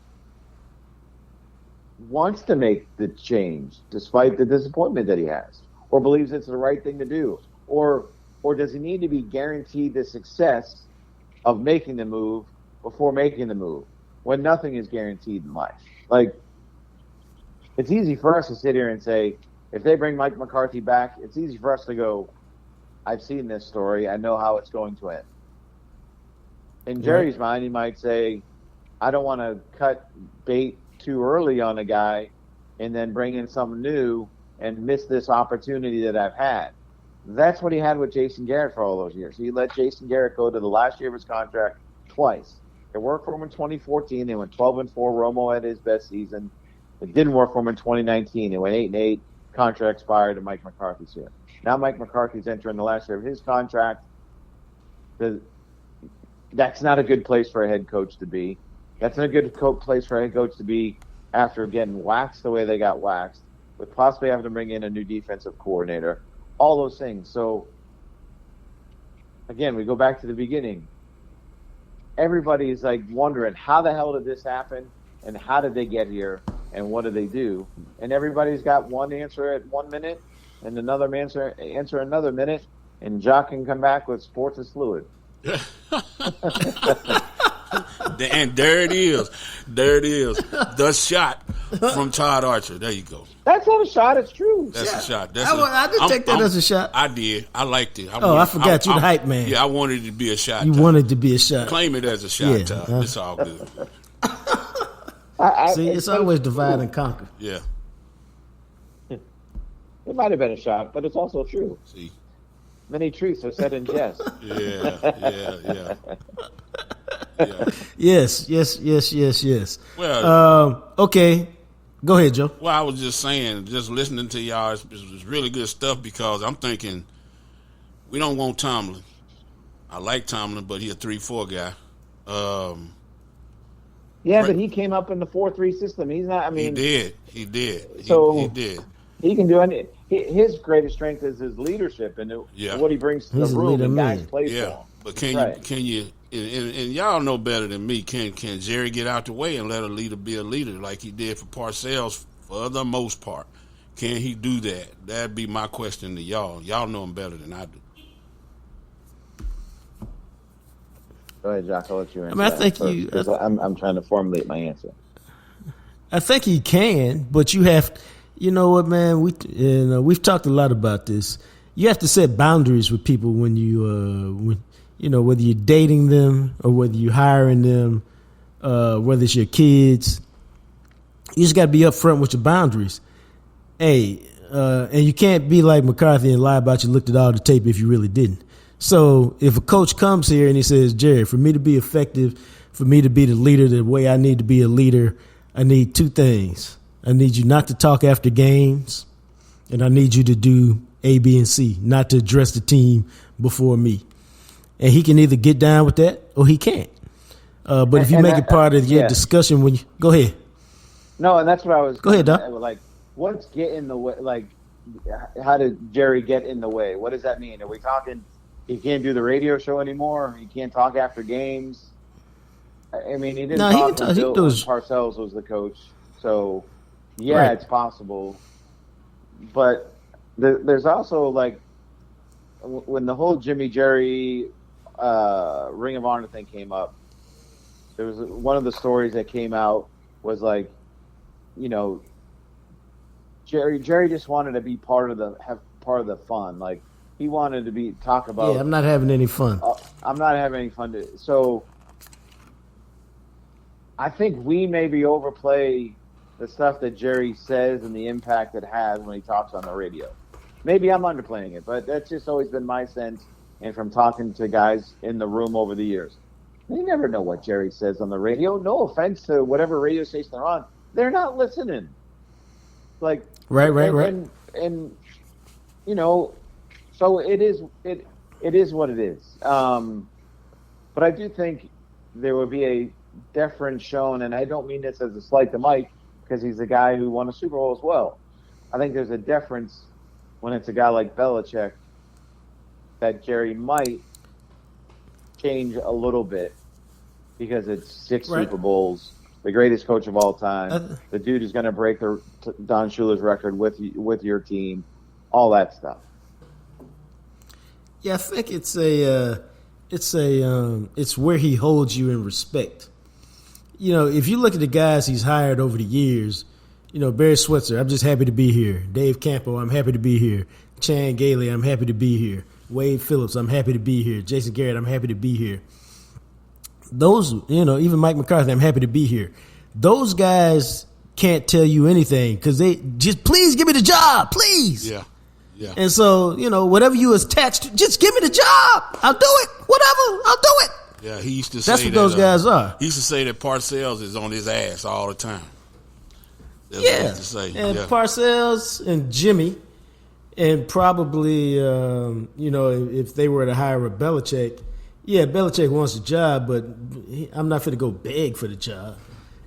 [SPEAKER 5] wants to make the change despite the disappointment that he has, or believes it's the right thing to do, or does he need to be guaranteed the success of making the move before making the move, when nothing is guaranteed in life? Like, it's easy for us to sit here and say, if they bring Mike McCarthy back, it's easy for us to go, I've seen this story, I know how it's going to end. In Jerry's mind, he might say, I don't want to cut bait too early on a guy and then bring in something new and miss this opportunity that I've had. That's what he had with Jason Garrett for all those years. He let Jason Garrett go to the last year of his contract twice. It worked for him in 2014. They went 12-4. Romo had his best season. It didn't work for him in 2019. They went 8-8. Contract expired, and Mike McCarthy's here. Now Mike McCarthy's entering the last year of his contract. That's not a good place for a head coach to be. That's not a good place for a head coach to be after getting waxed the way they got waxed, with possibly having to bring in a new defensive coordinator, all those things. So, again, we go back to the beginning. Everybody's like wondering, how the hell did this happen, and how did they get here, and what did they do? And everybody's got one answer at 1 minute and another answer another minute, and Jacques can come back with sports is fluid.
[SPEAKER 2] And there it is. The shot from Todd Archer. There you go.
[SPEAKER 5] That's not a shot. It's true.
[SPEAKER 2] That's a shot.
[SPEAKER 1] I did take that as a shot.
[SPEAKER 2] I did. I liked it.
[SPEAKER 1] I forgot you're the hype man.
[SPEAKER 2] Yeah, I wanted it to be a shot.
[SPEAKER 1] You wanted to be a shot.
[SPEAKER 2] Claim it as a shot, Todd. It's all good.
[SPEAKER 1] See, it's always divide and conquer.
[SPEAKER 2] Yeah.
[SPEAKER 5] It might have been a shot, but it's also true.
[SPEAKER 2] See.
[SPEAKER 5] Many truths are said in jest.
[SPEAKER 2] Yeah.
[SPEAKER 1] Yes.
[SPEAKER 2] Well,
[SPEAKER 1] okay. Go ahead, Joe.
[SPEAKER 2] Well, I was just saying, just listening to y'all is really good stuff, because I'm thinking we don't want Tomlin. I like Tomlin, but he's a 3-4 guy.
[SPEAKER 5] But he came up in the 4-3 system. He's not. I mean,
[SPEAKER 2] he did.
[SPEAKER 5] So
[SPEAKER 2] he did.
[SPEAKER 5] He can do anything. His greatest strength is his leadership and what he brings to the room and guys play for him.
[SPEAKER 2] But can you and y'all know better than me, can Jerry get out the way and let a leader be a leader like he did for Parcells for the most part? Can he do that? That'd be my question to y'all. Y'all know him better than I do.
[SPEAKER 5] Go ahead, Jacques. I'll let you answer.
[SPEAKER 1] I mean, I think
[SPEAKER 5] first, I'm trying to formulate my answer.
[SPEAKER 1] I think he can, but you have. You know what, man? We've talked a lot about this. You have to set boundaries with people when you, whether you're dating them or whether you're hiring them, whether it's your kids. You just got to be upfront with your boundaries. Hey, and you can't be like McCarthy and lie about you looked at all the tape if you really didn't. So if a coach comes here and he says, Jerry, for me to be effective, for me to be the leader the way I need to be a leader, I need two things. I need you not to talk after games, and I need you to do A, B, and C, not to address the team before me. And he can either get down with that or he can't. But if you make it part of your discussion, when you go ahead.
[SPEAKER 5] No, and that's what I was.
[SPEAKER 1] Go ahead, Doc.
[SPEAKER 5] Like, what's get in the way? Like, how did Jerry get in the way? What does that mean? Are we talking he can't do the radio show anymore? He can't talk after games? I mean, he didn't talk until Parcells was the coach. So. Yeah, right. It's possible. But there's also, like, when the whole Jimmy Jerry Ring of Honor thing came up, there was one of the stories that came out was, like, Jerry just wanted to be part of the fun. Like, he wanted to talk about.
[SPEAKER 1] Yeah, I'm not having any fun.
[SPEAKER 5] I'm not having any fun. So I think we maybe overplay the stuff that Jerry says and the impact it has when he talks on the radio. Maybe I'm underplaying it, but that's just always been my sense, and from talking to guys in the room over the years. They never know what Jerry says on the radio. No offense to whatever radio station they're on. They're not listening. Like
[SPEAKER 1] Right.
[SPEAKER 5] And so it it is what it is. But I do think there would be a deference shown, and I don't mean this as a slight to Mike, because he's a guy who won a Super Bowl as well. I think there's a deference when it's a guy like Belichick that Jerry might change a little bit because it's 6 Super Bowls, the greatest coach of all time. The dude is going to break Don Shula's record with your team, all that stuff.
[SPEAKER 1] Yeah, I think it's where he holds you in respect. You know, if you look at the guys he's hired over the years, you know, Barry Switzer, I'm just happy to be here. Dave Campo, I'm happy to be here. Chan Gailey, I'm happy to be here. Wade Phillips, I'm happy to be here. Jason Garrett, I'm happy to be here. Those, you know, even Mike McCarthy, I'm happy to be here. Those guys can't tell you anything because they just, please give me the job, please.
[SPEAKER 2] Yeah. Yeah.
[SPEAKER 1] And so, you know, whatever you attached to, just give me the job. I'll do it. Whatever, I'll do it.
[SPEAKER 2] Yeah, he used to say
[SPEAKER 1] that's what those guys are.
[SPEAKER 2] He used to say that Parcells is on his ass all the time. That's
[SPEAKER 1] yeah.
[SPEAKER 2] What he used to say.
[SPEAKER 1] And
[SPEAKER 2] yeah.
[SPEAKER 1] Parcells and Jimmy, and probably, you know, if they were to hire a Belichick, yeah, Belichick wants a job, but I'm not going to go beg for the job.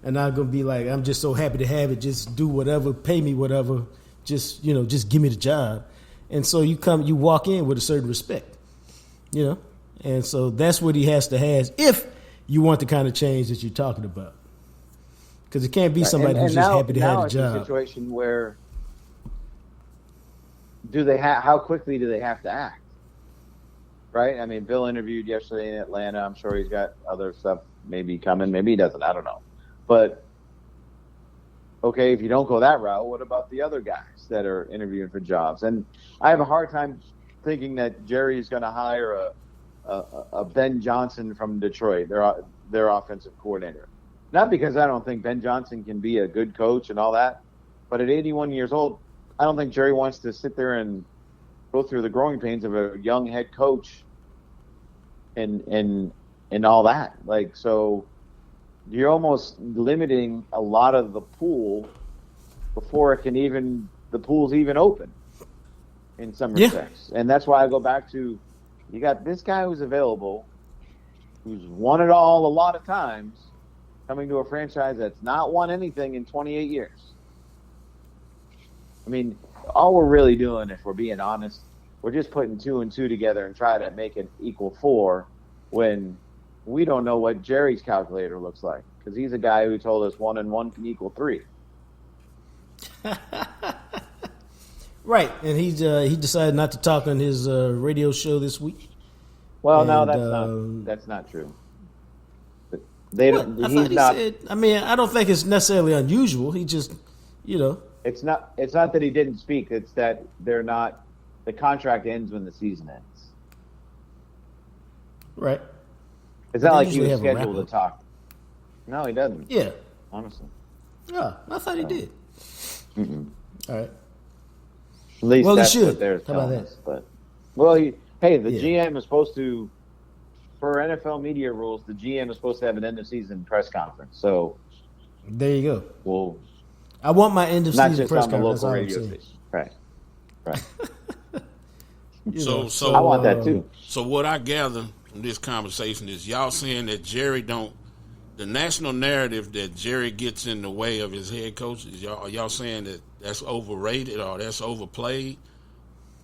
[SPEAKER 1] And I'm going to be like, I'm just so happy to have it. Just do whatever, pay me whatever. Just, you know, just give me the job. And so you walk in with a certain respect, you know. And so that's what he has to have if you want the kind of change that you're talking about. Because it can't be somebody who's just happy to have a job.
[SPEAKER 5] Now it's a situation where how quickly do they have to act? Right? I mean, Bill interviewed yesterday in Atlanta. I'm sure he's got other stuff maybe coming. Maybe he doesn't. I don't know. But, okay, if you don't go that route, what about the other guys that are interviewing for jobs? And I have a hard time thinking that Jerry is going to hire a Ben Johnson from Detroit, their offensive coordinator. Not because I don't think Ben Johnson can be a good coach and all that, but at 81 years old, I don't think Jerry wants to sit there and go through the growing pains of a young head coach and all that. Like, so you're almost limiting a lot of the pool before the pool's even open in some respects. And that's why I go back to, you got this guy who's available, who's won it all a lot of times, coming to a franchise that's not won anything in 28 years. I mean, all we're really doing, if we're being honest, we're just putting 2 and 2 together and try to make it equal 4 when we don't know what Jerry's calculator looks like, because he's a guy who told us 1 and 1 can equal 3.
[SPEAKER 1] Right, and he decided not to talk on his radio show this week.
[SPEAKER 5] Well, no, that's not true. They don't.
[SPEAKER 1] I thought he said. I mean, I don't think it's necessarily unusual. He just, you know,
[SPEAKER 5] it's not that he didn't speak. It's that they're not. The contract ends when the season ends.
[SPEAKER 1] Right.
[SPEAKER 5] It's not like he was scheduled to talk. No, he doesn't.
[SPEAKER 1] Yeah.
[SPEAKER 5] Honestly.
[SPEAKER 1] Yeah, I thought he did.
[SPEAKER 5] Mm-mm.
[SPEAKER 1] All right.
[SPEAKER 5] At least
[SPEAKER 1] well,
[SPEAKER 5] that's
[SPEAKER 1] he should.
[SPEAKER 5] what they're
[SPEAKER 1] How about
[SPEAKER 5] telling
[SPEAKER 1] that?
[SPEAKER 5] us. But the GM is supposed to, for NFL media rules, the GM is supposed to have an end of season press conference. So
[SPEAKER 1] there you go.
[SPEAKER 5] Well,
[SPEAKER 1] I want my end of season press
[SPEAKER 5] conference. Not just on the local radio station. Right.
[SPEAKER 2] So
[SPEAKER 5] I want that too.
[SPEAKER 2] So what I gather from this conversation is y'all saying that the national narrative that Jerry gets in the way of his head coach, are y'all saying that that's overrated or that's overplayed?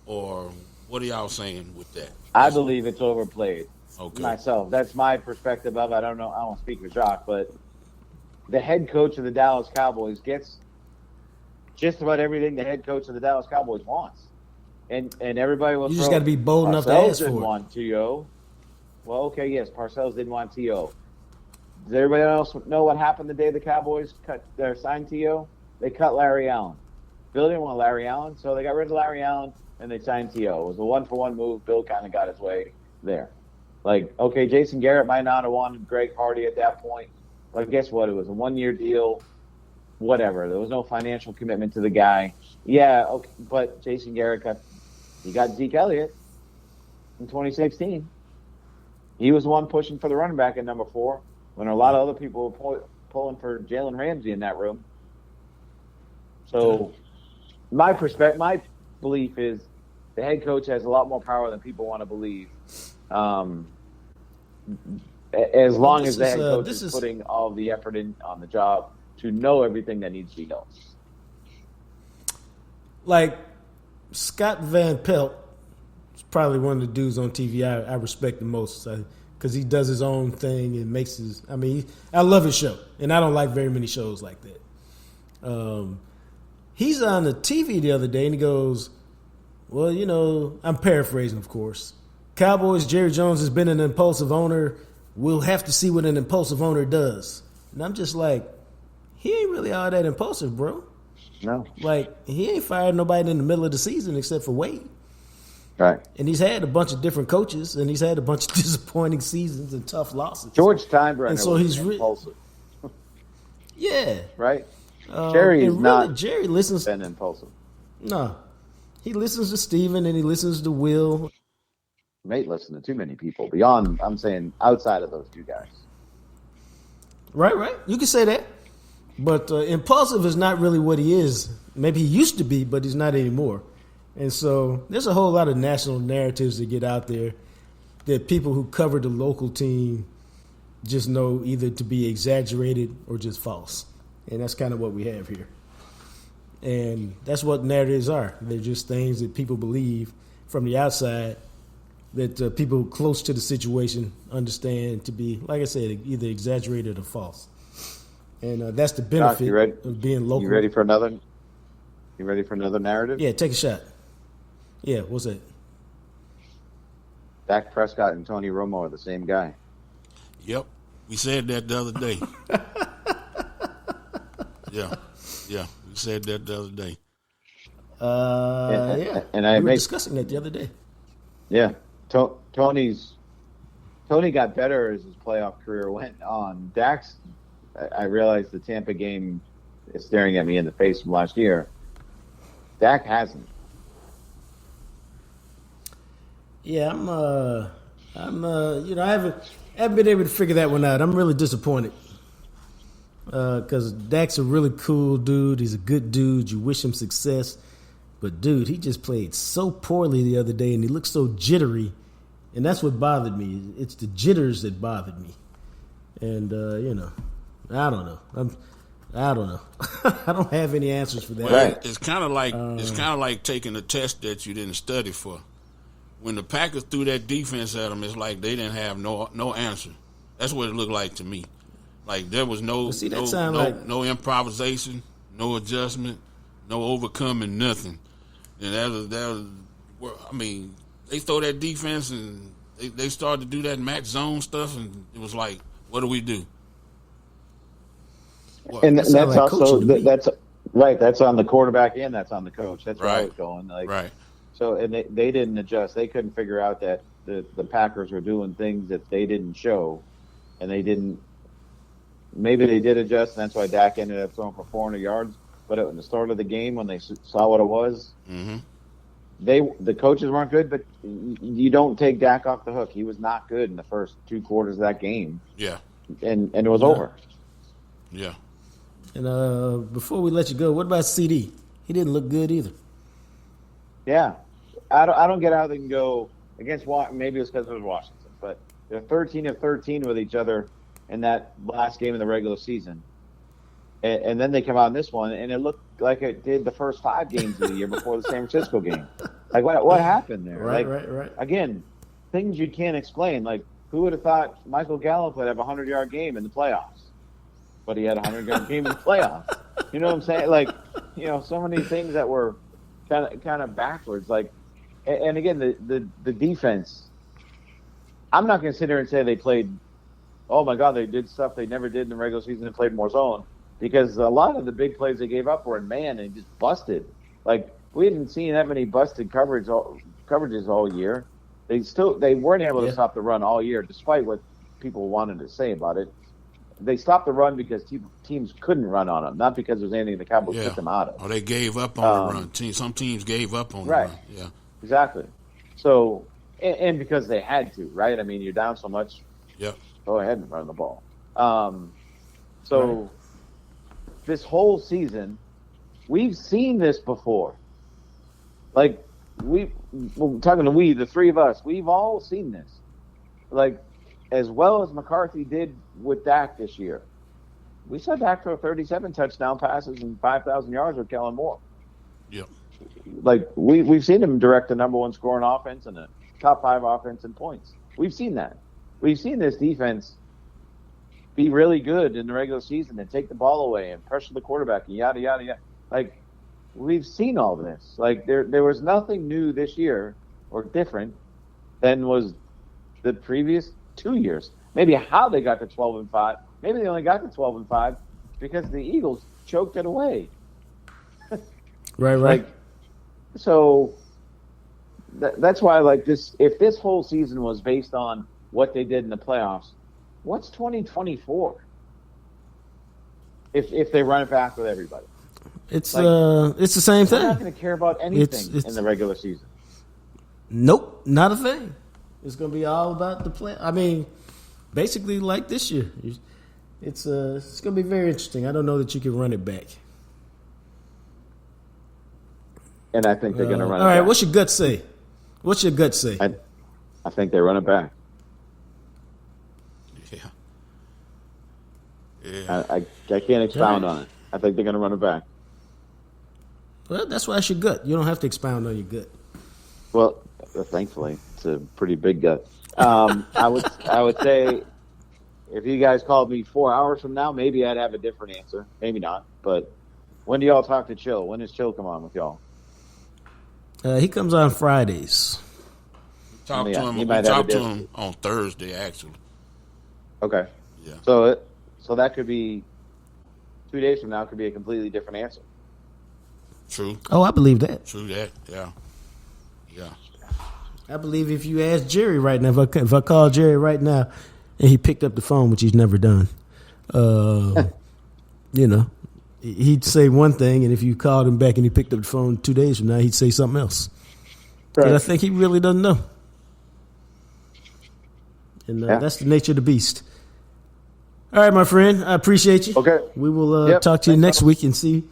[SPEAKER 2] Or what are y'all saying with that?
[SPEAKER 5] I believe it's overplayed.
[SPEAKER 2] Okay.
[SPEAKER 5] Myself. That's my perspective of it. I don't know. I won't speak for Jacques, but the head coach of the Dallas Cowboys gets just about everything the head coach of the Dallas Cowboys wants. And everybody will.
[SPEAKER 1] You just got to be bold enough to ask
[SPEAKER 5] didn't
[SPEAKER 1] for it.
[SPEAKER 5] Want T.O. Well, okay, yes, Parcells didn't want T.O. Does everybody else know what happened the day the Cowboys signed T.O.? They cut Larry Allen. Bill didn't want Larry Allen, so they got rid of Larry Allen and they signed T.O. It was a 1-for-1 move. Bill kind of got his way there. Like, okay, Jason Garrett might not have wanted Greg Hardy at that point, but guess what? It was a 1-year deal. Whatever. There was no financial commitment to the guy. Yeah, okay, but Jason Garrett got Zeke Elliott in 2016. He was the one pushing for the running back at number 4 when a lot of other people were pulling for Jalen Ramsey in that room. So my belief is the head coach has a lot more power than people want to believe As long as the head coach
[SPEAKER 1] this
[SPEAKER 5] is putting all the effort in on the job to know everything that needs to be known.
[SPEAKER 1] Like Scott Van Pelt is probably one of the dudes on TV I respect the most because he does his own thing and makes his. I mean, I love his show, and I don't like very many shows like that. He's on the TV the other day, and he goes, "Well, you know, I'm paraphrasing, of course. Cowboys, Jerry Jones has been an impulsive owner. We'll have to see what an impulsive owner does." And I'm just like, he ain't really all that impulsive, bro.
[SPEAKER 5] No.
[SPEAKER 1] Like, he ain't fired nobody in the middle of the season except for Wade.
[SPEAKER 5] Right.
[SPEAKER 1] And he's had a bunch of different coaches, and he's had a bunch of disappointing seasons and tough losses.
[SPEAKER 5] George Steinbrenner
[SPEAKER 1] and so
[SPEAKER 5] was impulsive.
[SPEAKER 1] Yeah.
[SPEAKER 5] Right? Jerry is
[SPEAKER 1] really,
[SPEAKER 5] not
[SPEAKER 1] Jerry listens.
[SPEAKER 5] been impulsive.
[SPEAKER 1] No. He listens to Steven and he listens to Will.
[SPEAKER 5] May listen to too many people beyond, I'm saying, outside of those two guys.
[SPEAKER 1] Right. You can say that. But impulsive is not really what he is. Maybe he used to be, but he's not anymore. And so there's a whole lot of national narratives that get out there that people who cover the local team just know either to be exaggerated or just false. And that's kind of what we have here. And that's what narratives are. They're just things that people believe from the outside that people close to the situation understand to be, like I said, either exaggerated or false. And that's the benefit of being local.
[SPEAKER 5] You ready for another narrative?
[SPEAKER 1] Yeah, take a shot. Yeah, what's that?
[SPEAKER 5] Dak Prescott and Tony Romo are the same guy.
[SPEAKER 2] Yep. We said that the other day. Yeah. We said that the other day.
[SPEAKER 1] We were discussing that the other day.
[SPEAKER 5] Yeah. Tony got better as his playoff career went on. Dak's, I realized the Tampa game is staring at me in the face from last year. Dak hasn't.
[SPEAKER 1] Yeah, I haven't been able to figure that one out. I'm really disappointed because Dak's a really cool dude. He's a good dude. You wish him success, but dude, he just played so poorly the other day, and he looked so jittery, and that's what bothered me. It's the jitters that bothered me, and I don't know. I don't know. I don't have any answers for that.
[SPEAKER 2] Well, it's kind of like taking a test that you didn't study for. When the Packers threw that defense at them, it's like they didn't have no answer. That's what it looked like to me. Like there was no improvisation, no adjustment, no overcoming, nothing. And they throw that defense and they started to do that match zone stuff, and it was like, what do we do? What?
[SPEAKER 5] And that's also that's right. That's on the quarterback and that's on the coach. That's where I was going.
[SPEAKER 2] Right.
[SPEAKER 5] So and they didn't adjust. They couldn't figure out that the Packers were doing things that they didn't show, and they didn't. Maybe they did adjust, and that's why Dak ended up throwing for 400 yards. But at the start of the game, when they saw what it was, the coaches weren't good. But you don't take Dak off the hook. He was not good in the first 2 quarters of that game.
[SPEAKER 2] Yeah,
[SPEAKER 5] and it was over.
[SPEAKER 2] Yeah.
[SPEAKER 1] And before we let you go, what about CD? He didn't look good either.
[SPEAKER 5] Yeah, I don't get how they can go against Washington. Maybe it's because it was Washington, but they're 13 of 13 with each other in that last game of the regular season, and then they come out in this one, and it looked like it did the first 5 games of the year before the San Francisco game. Like what happened there?
[SPEAKER 1] Right.
[SPEAKER 5] Again, things you can't explain. Like who would have thought Michael Gallup would have a 100-yard game in the playoffs? But he had a 100-yard game in the playoffs. You know what I'm saying? Like, so many things that were kind of backwards. Like, and again, the defense. I'm not going to sit here and say they played. Oh my God, they did stuff they never did in the regular season and played more zone, because a lot of the big plays they gave up were in man and just busted. Like we hadn't seen that many busted coverages all year. They weren't able to stop the run all year, despite what people wanted to say about it. They stopped the run because teams couldn't run on them, not because there's anything the Cowboys took them out of.
[SPEAKER 2] Or they gave up on the run. Some teams gave up on the run. Yeah,
[SPEAKER 5] exactly. So, and because they had to, right? I mean, you're down so much.
[SPEAKER 2] Yeah.
[SPEAKER 5] Go ahead and run the ball. This whole season, we've seen this before. Like we're talking to the 3 of us, we've all seen this. like, as well as McCarthy did with Dak this year, we saw Dak throw 37 touchdown passes and 5,000 yards with Kellen Moore.
[SPEAKER 2] Yep.
[SPEAKER 5] Like, we've seen him direct the number one scoring offense and a top 5 offense in points. We've seen that. We've seen this defense be really good in the regular season and take the ball away and pressure the quarterback and yada, yada, yada. Like, we've seen all this. Like, there was nothing new this year or different than was the previous 2 years. Maybe how they got to 12-5. Maybe they only got to 12-5 because the Eagles choked it away.
[SPEAKER 1] Right.
[SPEAKER 5] Like, so that's why, like, this. If this whole season was based on what they did in the playoffs, what's 2024? If they run it back with everybody,
[SPEAKER 1] it's the same thing.
[SPEAKER 5] We're not going to care about anything in the regular season.
[SPEAKER 1] Nope, not a thing. It's going to be all about the play. I mean, basically like this year. It's going to be very interesting. I don't know that you can run it back.
[SPEAKER 5] And I think they're going to run it back.
[SPEAKER 1] All right, what's your gut say? What's your gut say?
[SPEAKER 5] I think they run it back.
[SPEAKER 2] Yeah.
[SPEAKER 5] I can't expound on it. I think they're going to run it back.
[SPEAKER 1] Well, that's why it's your gut. You don't have to expound on your gut.
[SPEAKER 5] Well, thankfully, it's a pretty big gut. I would say if you guys called me 4 hours from now, maybe I'd have a different answer. Maybe not. But when do y'all talk to Chill? When does Chill come on with y'all?
[SPEAKER 1] He comes on Fridays.
[SPEAKER 2] Talk to him on Thursday, actually.
[SPEAKER 5] Okay.
[SPEAKER 2] Yeah.
[SPEAKER 5] So that could be 2 days from now. Could be a completely different answer.
[SPEAKER 2] True.
[SPEAKER 1] Oh, I believe that.
[SPEAKER 2] True that. Yeah. Yeah.
[SPEAKER 1] I believe if you ask Jerry right now, if I call Jerry right now, and he picked up the phone, which he's never done, you know, he'd say one thing, and if you called him back and he picked up the phone 2 days from now, he'd say something else. Right. And I think he really doesn't know. And that's the nature of the beast. All right, my friend, I appreciate you.
[SPEAKER 5] Okay.
[SPEAKER 1] We will talk to you next week and see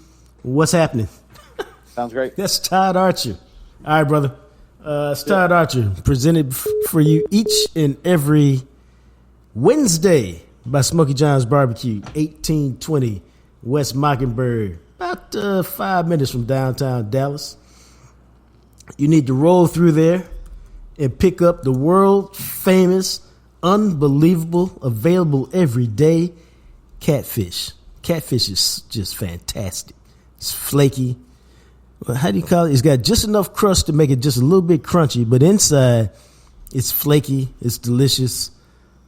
[SPEAKER 1] what's happening.
[SPEAKER 5] Sounds great.
[SPEAKER 1] That's Todd Archer. All right, brother. It's Todd Archer, presented for you each and every Wednesday by Smokey John's Barbecue, 1820 West Mockingbird, about 5 minutes from downtown Dallas. You need to roll through there and pick up the world-famous, unbelievable, available every day catfish. Catfish is just fantastic. It's flaky. How do you call it? It's got just enough crust to make it just a little bit crunchy, but inside it's flaky. It's delicious.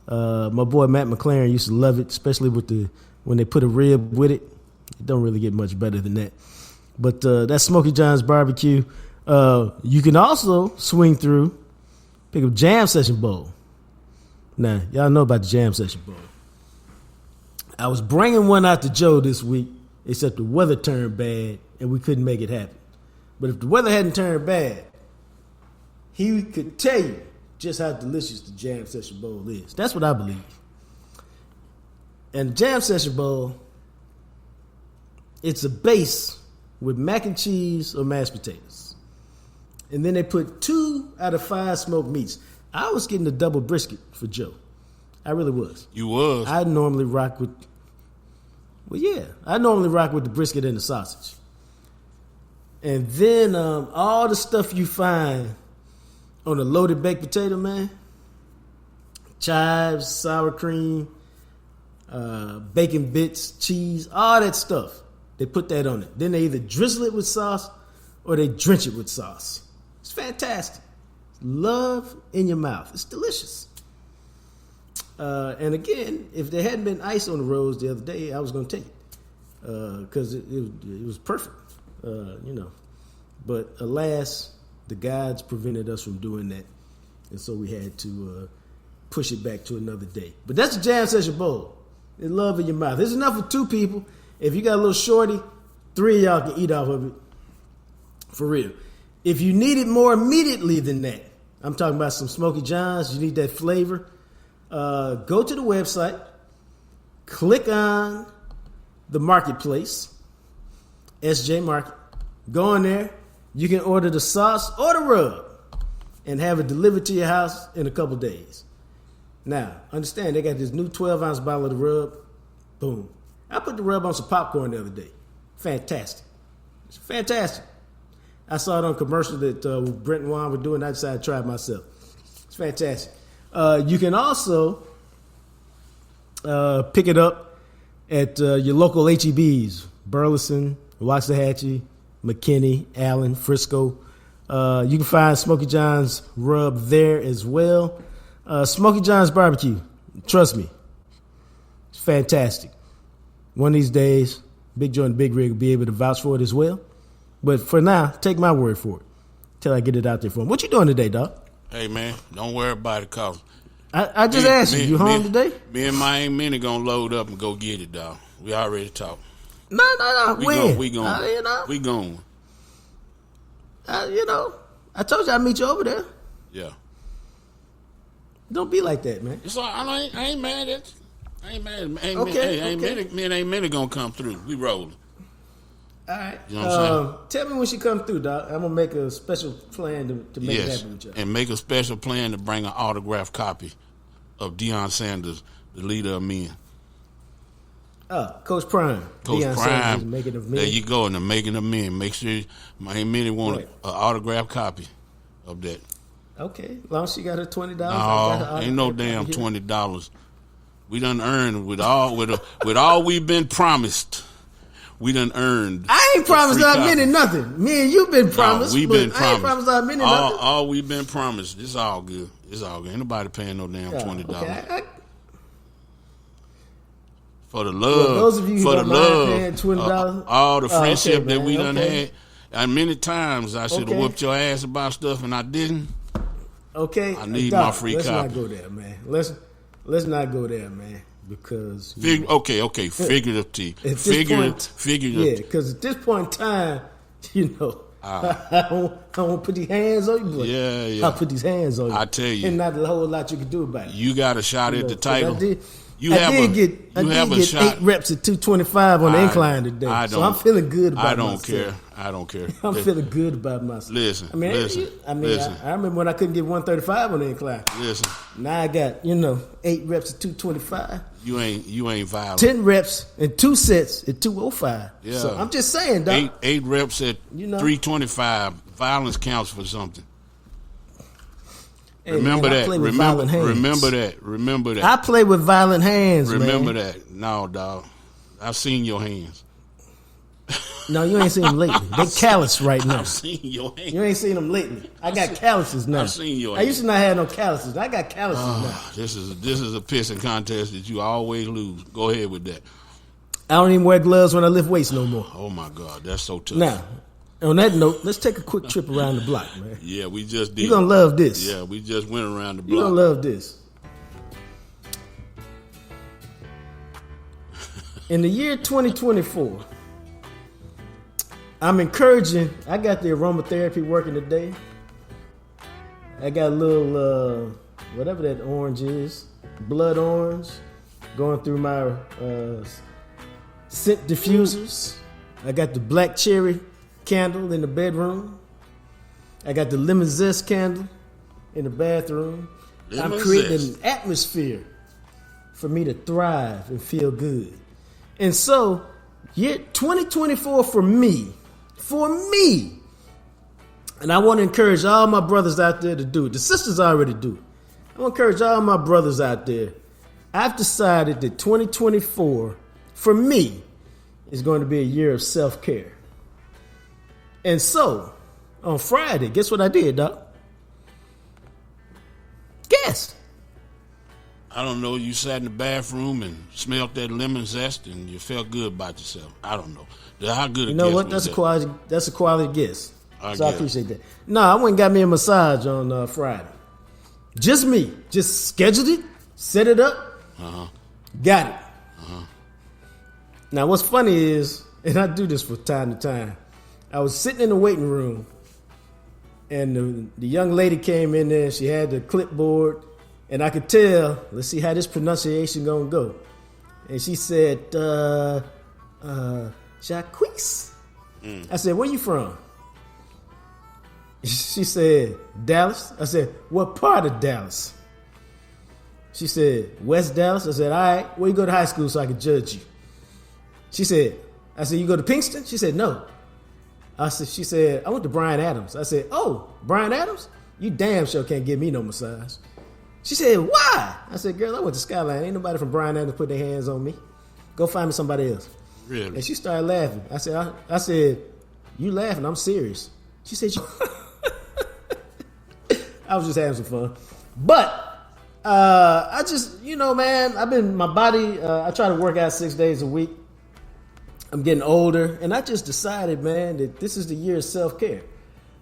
[SPEAKER 1] My boy Matt McLaren used to love it, especially when they put a rib with it. It don't really get much better than that. But that's Smokey John's Barbecue. You can also swing through, pick up Jam Session Bowl. Now, y'all know about the Jam Session Bowl. I was bringing one out to Joe this week, except the weather turned bad and we couldn't make it happen. But if the weather hadn't turned bad, he could tell you just how delicious the Jam Session Bowl is. That's what I believe. And the Jam Session Bowl, it's a base with mac and cheese or mashed potatoes. And then they put 2 out of 5 smoked meats. I was getting the double brisket for Joe. I really was.
[SPEAKER 2] You was.
[SPEAKER 1] I normally rock with the brisket and the sausage. And then all the stuff you find on a loaded baked potato, man. Chives, sour cream, bacon bits, cheese, all that stuff. They put that on it. Then they either drizzle it with sauce or they drench it with sauce. It's fantastic. Love in your mouth. It's delicious. And again, if there hadn't been ice on the roads the other day, I was going to take it because it was perfect, But alas, the gods prevented us from doing that, and so we had to push it back to another day. But that's the Jam Session Bowl. It's love in your mouth. There's enough for 2 people. If you got a little shorty, 3 of y'all can eat off of it. For real. If you need it more immediately than that, I'm talking about some Smokey John's, you need that flavor, go to the website, click on the marketplace, SJ Market, go in there, you can order the sauce or the rub and have it delivered to your house in a couple days. Now, understand, they got this new 12-ounce bottle of the rub. Boom. I put the rub on some popcorn the other day. Fantastic. It's fantastic. I saw it on a commercial that Brent and Juan were doing. I decided to try it myself. It's fantastic. You can also pick it up at your local HEBs. Burleson, Waxahachie, McKinney, Allen, Frisco. You can find Smokey John's rub there as well. Smokey John's Barbecue. Trust me. It's fantastic. One of these days, Big Joe and Big Rig will be able to vouch for it as well. But for now, take my word for it till I get it out there for him. What you doing today, dog?
[SPEAKER 2] Hey, man, don't worry about it, cause
[SPEAKER 1] I just asked you. You home today?
[SPEAKER 2] Me and Miami Minnie gonna load up and go get it, dog. We already talked.
[SPEAKER 1] No. When?
[SPEAKER 2] We going. We going.
[SPEAKER 1] I told you I'd meet you over there.
[SPEAKER 2] Yeah.
[SPEAKER 1] Don't be like that, man.
[SPEAKER 2] It's all, I ain't mad at you. I ain't mad.
[SPEAKER 1] Okay.
[SPEAKER 2] Me and Minnie gonna come through. We rolling.
[SPEAKER 1] All right.
[SPEAKER 2] You know what I'm saying?
[SPEAKER 1] Tell me when she come through, dog. I'm gonna make a special plan to make it happen with you.
[SPEAKER 2] And make a special plan to bring an autographed copy of Deion Sanders, the leader of men.
[SPEAKER 1] Coach Prime.
[SPEAKER 2] Coach
[SPEAKER 1] Deion
[SPEAKER 2] Prime.
[SPEAKER 1] Sanders, Making of Men.
[SPEAKER 2] There you go, in the Making of Men. Make sure Miami Minnie want an autographed copy of that.
[SPEAKER 1] Okay, as long as she got her $20.
[SPEAKER 2] No, ain't no damn $20. We done earned with all we've been promised. We done earned.
[SPEAKER 1] I ain't promised our minute nothing. Me and you been promised.
[SPEAKER 2] We've been promised.
[SPEAKER 1] I ain't promised our minute nothing.
[SPEAKER 2] All we've been promised. It's all good. It's all good. Ain't nobody paying no damn $20.
[SPEAKER 1] Okay.
[SPEAKER 2] For the love.
[SPEAKER 1] Well, those of you who
[SPEAKER 2] for the
[SPEAKER 1] don't mind
[SPEAKER 2] love.
[SPEAKER 1] paying $20.
[SPEAKER 2] All the friendship that we done
[SPEAKER 1] okay.
[SPEAKER 2] had. And many times I should have whooped your ass about stuff and I didn't.
[SPEAKER 1] Okay.
[SPEAKER 2] I need my free
[SPEAKER 1] let's
[SPEAKER 2] copy.
[SPEAKER 1] Let's not go there, man. Let's not go there, man. Because
[SPEAKER 2] okay. Figurative.
[SPEAKER 1] Yeah, because at this point in time, I don't put these hands on you. But
[SPEAKER 2] yeah.
[SPEAKER 1] I'll put these hands on you.
[SPEAKER 2] I tell you.
[SPEAKER 1] And not a whole lot you can do about it.
[SPEAKER 2] You got a shot at the title.
[SPEAKER 1] I did get 8 reps at 225 on the incline today. So I'm feeling good about myself.
[SPEAKER 2] I don't care.
[SPEAKER 1] I'm feeling good about myself.
[SPEAKER 2] Listen.
[SPEAKER 1] I remember when I couldn't get 135 on the incline.
[SPEAKER 2] Listen.
[SPEAKER 1] Now I got, 8 reps at 225.
[SPEAKER 2] You ain't violent.
[SPEAKER 1] 10 reps and 2 sets at 205. Yeah. So I'm just saying, dog.
[SPEAKER 2] 8 reps at 325. Violence counts for something.
[SPEAKER 1] Hey,
[SPEAKER 2] remember
[SPEAKER 1] man,
[SPEAKER 2] that. Remember that.
[SPEAKER 1] I play with violent hands,
[SPEAKER 2] Remember
[SPEAKER 1] man.
[SPEAKER 2] that. No, dog. I've seen your hands.
[SPEAKER 1] No, you ain't seen them lately. They callous right now.
[SPEAKER 2] I've seen your hands.
[SPEAKER 1] You ain't seen them lately. I got calluses now.
[SPEAKER 2] I've seen your hands.
[SPEAKER 1] I used to not have no calluses. I got calluses now.
[SPEAKER 2] This is a pissing contest that you always lose. Go ahead with that.
[SPEAKER 1] I don't even wear gloves when I lift weights no more.
[SPEAKER 2] Oh, my God. That's so tough.
[SPEAKER 1] Now, on that note, let's take a quick trip around the block, man.
[SPEAKER 2] Yeah, we just did.
[SPEAKER 1] You're going to love this.
[SPEAKER 2] Yeah, we just went around the block.
[SPEAKER 1] You're going to love this. In the year 2024, I'm encouraging, I got the aromatherapy working today. I got a little, whatever that orange is, blood orange, going through my scent diffusers. I got the black cherry candle in the bedroom. I got the lemon zest candle in the bathroom. I'm creating an atmosphere for me to thrive and feel good. And so, year 2024 for me, and I want to encourage all my brothers out there to do it. The sisters already do it. I want to encourage all my brothers out there. I've decided that 2024, for me, is going to be a year of self-care. And so, on Friday, guess what I did, Doc? Guess.
[SPEAKER 2] I don't know. You sat in the bathroom and smelled that lemon zest, and you felt good about yourself. I don't know. How good?
[SPEAKER 1] You know what? That's a quality guess. I appreciate that. No, I went and got me a massage on Friday. Just me. Just scheduled it, set it up, got it. Now, what's funny is, and I do this from time to time, I was sitting in the waiting room, and the young lady came in there. She had the clipboard, and I could tell, let's see how this pronunciation gonna go. And she said, Jacques. I said, where you from? She said, Dallas. I said, what part of Dallas? She said, West Dallas. I said, all right, where you go to high school so I can judge you? I said, you go to Pinkston? She said, no. She said, I went to Bryan Adams. I said, oh, Bryan Adams? You damn sure can't give me no massage. She said, why? I said, girl, I went to Skyline. Ain't nobody from Bryan Adams put their hands on me. Go find me somebody else.
[SPEAKER 2] Really?
[SPEAKER 1] And she started laughing. I said, you laughing? I'm serious. She said, I was just having some fun. But I just, man, I try to work out 6 days a week. I'm getting older, and I just decided, man, that this is the year of self-care.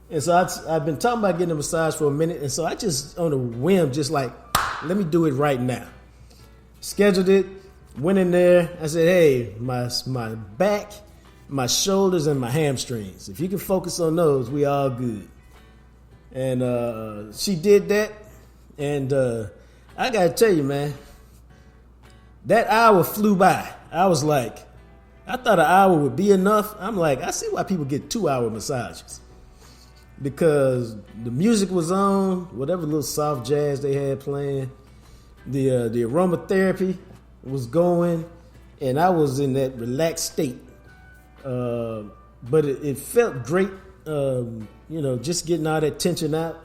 [SPEAKER 1] And so I've been talking about getting a massage for a minute, and so I just, on a whim, just like, let me do it right now. Scheduled it, went in there. I said, hey, my back, my shoulders, and my hamstrings. If you can focus on those, we all good. And she did that, and I got to tell you, man, that hour flew by. I was like, I thought an hour would be enough. I'm like, I see why people get 2-hour massages. Because the music was on, whatever little soft jazz they had playing. The aromatherapy was going, and I was in that relaxed state. But it felt great, just getting all that tension out.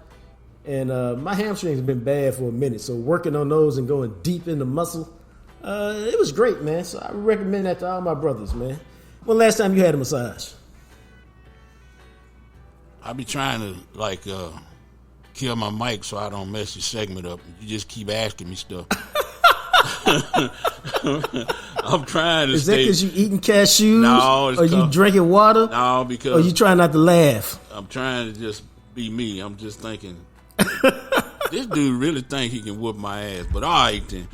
[SPEAKER 1] And my hamstrings have been bad for a minute, so working on those and going deep in the muscle, it was great, man. So I recommend that to all my brothers, man. When last time you had a massage?
[SPEAKER 2] I be trying to kill my mic so I don't mess your segment up. You just keep asking me stuff. I'm trying to.
[SPEAKER 1] Is that because you eting cashews?
[SPEAKER 2] No, it's
[SPEAKER 1] or you drinking water?
[SPEAKER 2] No, because
[SPEAKER 1] or you trying not to laugh?
[SPEAKER 2] I'm trying to just be me. I'm just thinking, this dude really think he can whoop my ass. But all right then.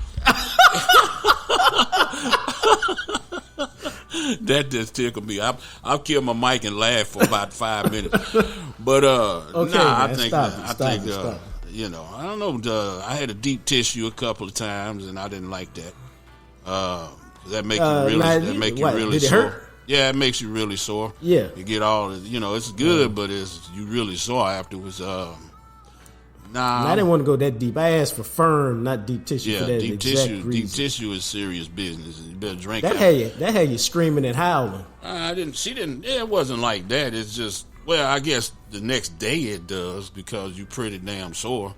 [SPEAKER 2] That just tickled me. I'll kill my mic and laugh for about 5 minutes. But
[SPEAKER 1] okay,
[SPEAKER 2] I
[SPEAKER 1] man,
[SPEAKER 2] think I don't know. I had a deep tissue a couple of times, and I didn't like that. That make you really
[SPEAKER 1] did it
[SPEAKER 2] sore.
[SPEAKER 1] hurt?
[SPEAKER 2] Yeah, it makes you really sore.
[SPEAKER 1] Yeah,
[SPEAKER 2] you get all it's good, but you really sore afterwards.
[SPEAKER 1] I didn't want to go that deep. I asked for firm, not deep tissue.
[SPEAKER 2] Yeah,
[SPEAKER 1] for that
[SPEAKER 2] deep
[SPEAKER 1] tissue.
[SPEAKER 2] Deep tissue is serious business. You better drink
[SPEAKER 1] that. Had you screaming and howling.
[SPEAKER 2] She didn't. It wasn't like that. It's just, well, I guess the next day it does because you're pretty damn sore.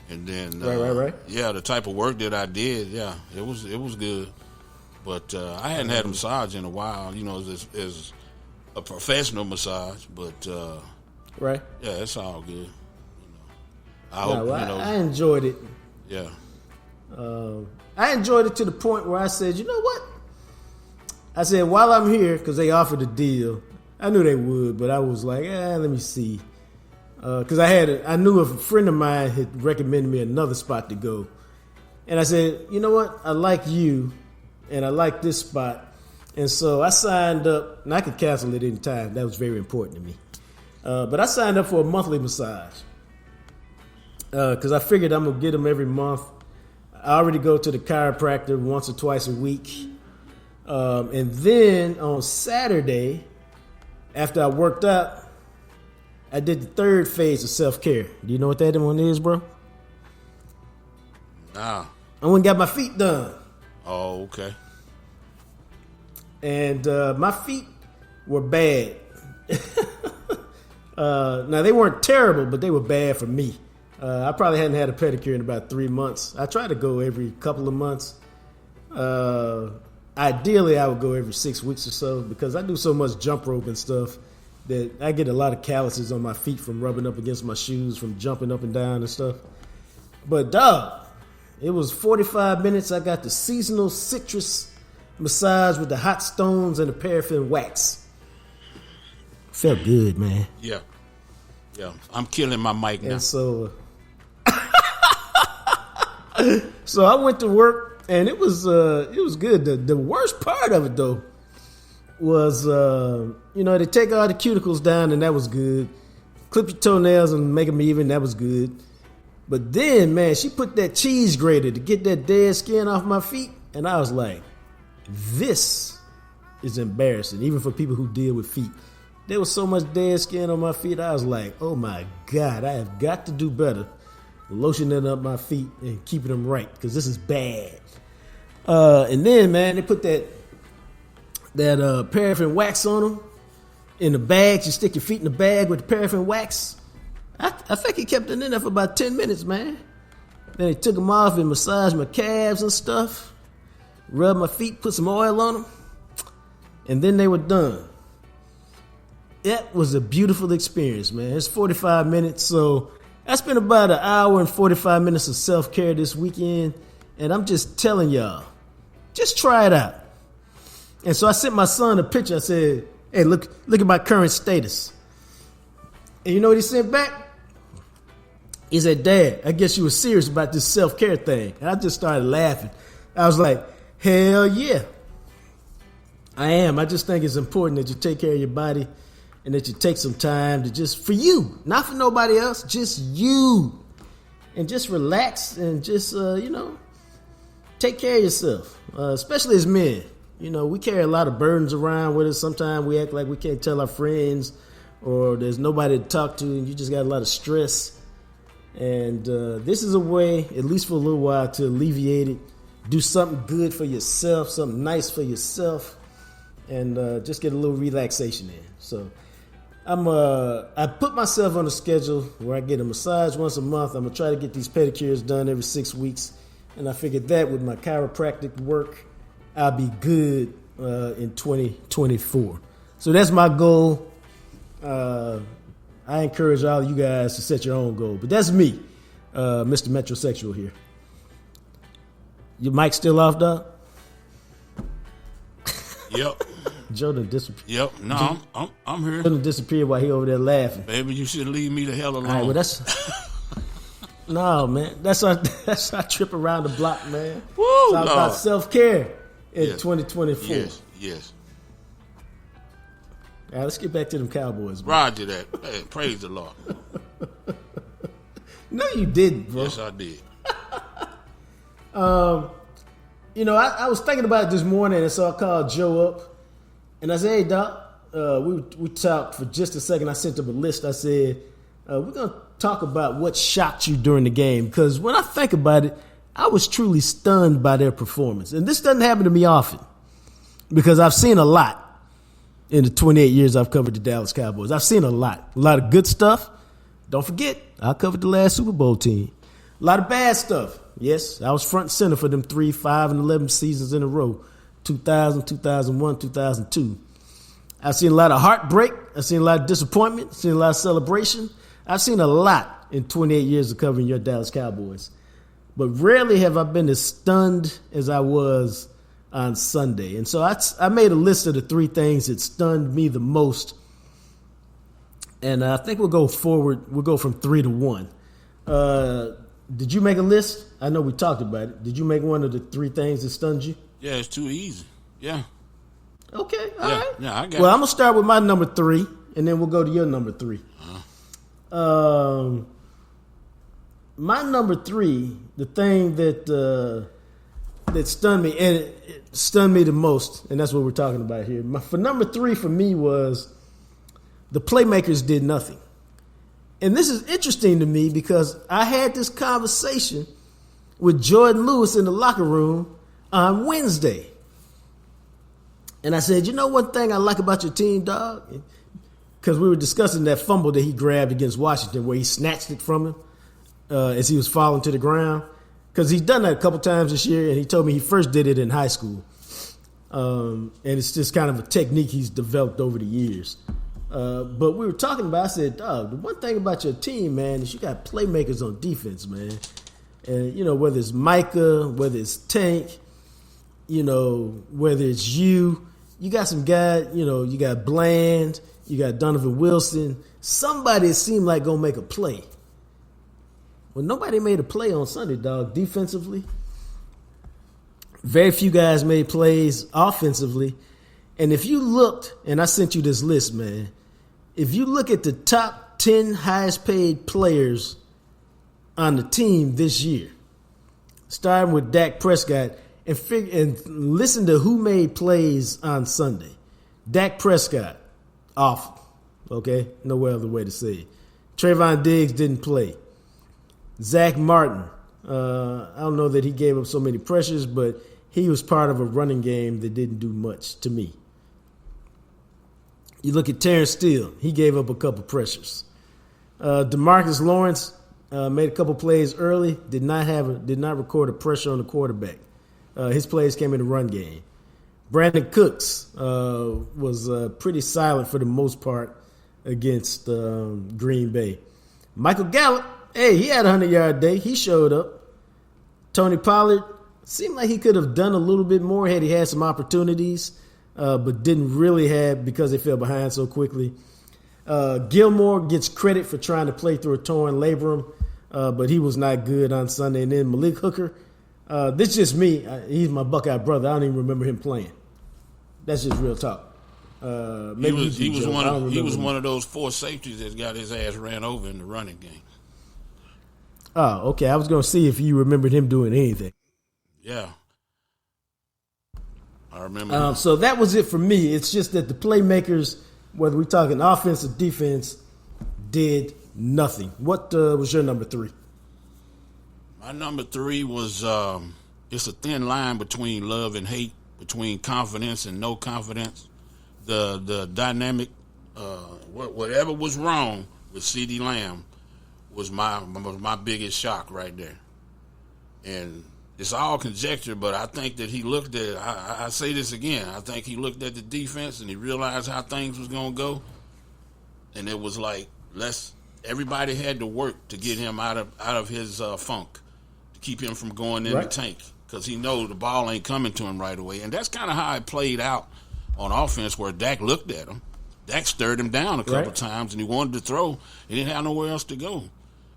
[SPEAKER 2] And then,
[SPEAKER 1] right.
[SPEAKER 2] Yeah, the type of work that I did, yeah, it was good. But I hadn't had a massage in a while. As a professional massage. But
[SPEAKER 1] right.
[SPEAKER 2] Yeah, it's all good.
[SPEAKER 1] I enjoyed it.
[SPEAKER 2] Yeah.
[SPEAKER 1] I enjoyed it to the point where I said, you know what? I said, while I'm here, because they offered a deal, I knew they would, but I was like, let me see. Because I knew a friend of mine had recommended me another spot to go. And I said, you know what? I like you, and I like this spot. And so I signed up, and I could cancel it any time. That was very important to me. But I signed up for a monthly massage. Because I figured I'm going to get them every month. I already go to the chiropractor once or twice a week. And then on Saturday, after I worked out, I did the third phase of self-care. Do you know what that one is, bro?
[SPEAKER 2] Nah.
[SPEAKER 1] I went and got my feet done.
[SPEAKER 2] Oh, okay.
[SPEAKER 1] And my feet were bad. Now, they weren't terrible, but they were bad for me. I probably hadn't had a pedicure in about 3 months. I try to go every couple of months. Ideally, I would go every 6 weeks or so because I do so much jump rope and stuff that I get a lot of calluses on my feet from rubbing up against my shoes, from jumping up and down and stuff. But, dog, it was 45 minutes. I got the seasonal citrus massage with the hot stones and the paraffin wax. Felt good, man.
[SPEAKER 2] Yeah. I'm killing my mic now.
[SPEAKER 1] And so... So I went to work, and it was good. The worst part of it, though, was, they take all the cuticles down, and that was good. Clip your toenails and make them even, that was good. But then, man, she put that cheese grater to get that dead skin off my feet, and I was like, this is embarrassing, even for people who deal with feet. There was so much dead skin on my feet, I was like, oh, my God, I have got to do better lotioning up my feet and keeping them right because this is bad. And then, man, they put that paraffin wax on them in the bag. You stick your feet in the bag with the paraffin wax. I think he kept it in there for about 10 minutes, man. Then they took them off and massaged my calves and stuff, rubbed my feet, put some oil on them, and then they were done. That was a beautiful experience, man. It's 45 minutes, so I spent about an hour and 45 minutes of self-care this weekend, and I'm just telling y'all, just try it out. And so I sent my son a picture. I said, hey, look at my current status. And you know what he sent back? He said, Dad, I guess you were serious about this self-care thing. And I just started laughing. I was like, hell yeah. I am. I just think it's important that you take care of your body and that you take some time to just, for you, not for nobody else, just you. And just relax and just, take care of yourself, especially as men. You know, we carry a lot of burdens around with us. Sometimes we act like we can't tell our friends or there's nobody to talk to and you just got a lot of stress. And this is a way, at least for a little while, to alleviate it. Do something good for yourself, something nice for yourself, and just get a little relaxation in. So I put myself on a schedule where I get a massage once a month. I'm going to try to get these pedicures done every 6 weeks. And I figured that with my chiropractic work, I'll be good in 2024. So that's my goal. I encourage all of you guys to set your own goal. But that's me, Mr. Metrosexual here. Your mic still off, dog?
[SPEAKER 2] Yep.
[SPEAKER 1] Joe done disappeared.
[SPEAKER 2] Yep. No, I'm here.
[SPEAKER 1] Joe done disappeared while he over there laughing.
[SPEAKER 2] Baby, you should leave me the hell alone.
[SPEAKER 1] All right, well, that's... No, man. That's our trip around the block, man.
[SPEAKER 2] Woo,
[SPEAKER 1] it's all about self-care in 2024.
[SPEAKER 2] Yes.
[SPEAKER 1] All right, let's get back to them Cowboys, man.
[SPEAKER 2] Roger that. Hey, praise the Lord.
[SPEAKER 1] No, you didn't, bro.
[SPEAKER 2] Yes, I did.
[SPEAKER 1] I was thinking about it this morning, and so I called Joe up, and I said, hey, Doc, we talked for just a second. I sent him a list. I said, we're going to talk about what shocked you during the game, because when I think about it, I was truly stunned by their performance. And this doesn't happen to me often, because I've seen a lot in the 28 years I've covered the Dallas Cowboys. I've seen a lot of good stuff. Don't forget, I covered the last Super Bowl team. A lot of bad stuff. Yes, I was front and center for them 3, 5, and 11 seasons in a row, 2000, 2001, 2002. I've seen a lot of heartbreak. I've seen a lot of disappointment. I've seen a lot of celebration. I've seen a lot in 28 years of covering your Dallas Cowboys. But rarely have I been as stunned as I was on Sunday. And so I made a list of the 3 things that stunned me the most. And I think we'll go forward. We'll go from 3 to 1. Did you make a list? I know we talked about it. Did you make one of the 3 things that stunned you?
[SPEAKER 2] Yeah, it's too easy. Yeah.
[SPEAKER 1] Okay, all right.
[SPEAKER 2] Yeah, I got
[SPEAKER 1] Well, I'm going to start with my number 3, and then we'll go to your number 3. My number 3, the thing that stunned me, and it stunned me the most, and that's what we're talking about here. For number 3 for me was the playmakers did nothing. And this is interesting to me because I had this conversation with Jordan Lewis in the locker room on Wednesday. And I said, you know one thing I like about your team, dog? Because we were discussing that fumble that he grabbed against Washington where he snatched it from him as he was falling to the ground. Because he's done that a couple times this year, and he told me he first did it in high school. And it's just kind of a technique he's developed over the years. But we were talking about, I said, dog, the one thing about your team, man, is you got playmakers on defense, man. And, whether it's Micah, whether it's Tank, whether it's you got some guys, you got Bland, you got Donovan Wilson. Somebody seemed like going to make a play. Well, nobody made a play on Sunday, dog, defensively. Very few guys made plays offensively. And if you looked, and I sent you this list, man, if you look at the top 10 highest paid players on the team this year, starting with Dak Prescott, and listen to who made plays on Sunday. Dak Prescott, awful. Okay? No other way to say it. Trayvon Diggs didn't play. Zach Martin. I don't know that he gave up so many pressures, but he was part of a running game that didn't do much to me. You look at Terrence Steele. He gave up a couple pressures. DeMarcus Lawrence made a couple plays early. Did not record a pressure on the quarterback. His plays came in the run game. Brandon Cooks was pretty silent for the most part against Green Bay. Michael Gallup, hey, he had a 100-yard day. He showed up. Tony Pollard seemed like he could have done a little bit more had he had some opportunities, but didn't really have because they fell behind so quickly. Gilmore gets credit for trying to play through a torn labrum, but he was not good on Sunday. And then Malik Hooker, this is just me. He's my Buckeye brother. I don't even remember him playing. That's just real talk.
[SPEAKER 2] He was one of those 4 safeties that got his ass ran over in the running game.
[SPEAKER 1] Oh, okay. I was going to see if you remembered him doing anything.
[SPEAKER 2] Yeah. I remember.
[SPEAKER 1] So that was it for me. It's just that the playmakers, whether we're talking offense or defense, did nothing. What was your number 3?
[SPEAKER 2] My number 3 was it's a thin line between love and hate, between confidence and no confidence. The dynamic, whatever was wrong with CeeDee Lamb was my biggest shock right there. And it's all conjecture, but I think that he looked at, I say this again, I think he looked at the defense and he realized how things was going to go. And it was like, everybody had to work to get him out of his funk, to keep him from going in the tank, because he knows the ball ain't coming to him right away. And that's kind of how it played out on offense, where Dak looked at him. Dak stirred him down a couple times, and he wanted to throw. He didn't have nowhere else to go.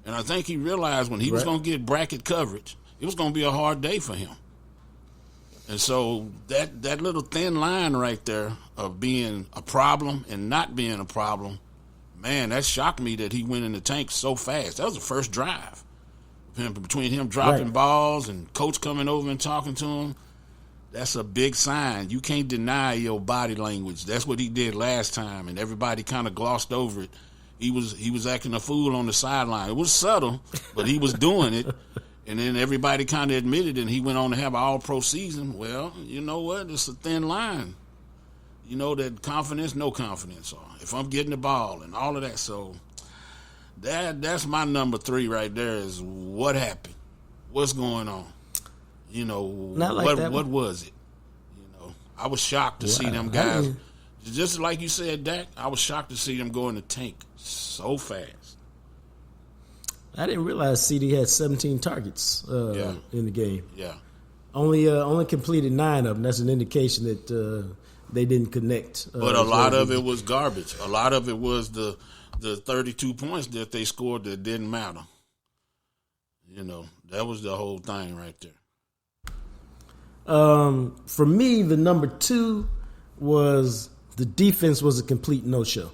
[SPEAKER 2] And I think he realized when he was going to get bracket coverage, it was going to be a hard day for him. And so that little thin line right there of being a problem and not being a problem, man, that shocked me that he went in the tank so fast. That was the first drive. Between him dropping balls and coach coming over and talking to him, that's a big sign. You can't deny your body language. That's what he did last time, and everybody kind of glossed over it. He was acting a fool on the sideline. It was subtle, but he was doing it. And then everybody kind of admitted it, and he went on to have an all-pro season. Well, you know what? It's a thin line. You know that confidence, no confidence. Or if I'm getting the ball and all of that. So that's my number 3 right there is what happened. What's going on? You know, what was it? You know, I was shocked to see them guys. Just like you said, Dak, I was shocked to see them go in the tank so fast.
[SPEAKER 1] I didn't realize CD had 17 targets in the game.
[SPEAKER 2] Yeah.
[SPEAKER 1] Only completed 9 of them. That's an indication that they didn't connect.
[SPEAKER 2] But a lot of it was garbage. A lot of it was the 32 points that they scored that didn't matter. You know, that was the whole thing right there.
[SPEAKER 1] For me, the number 2 was the defense was a complete no-show.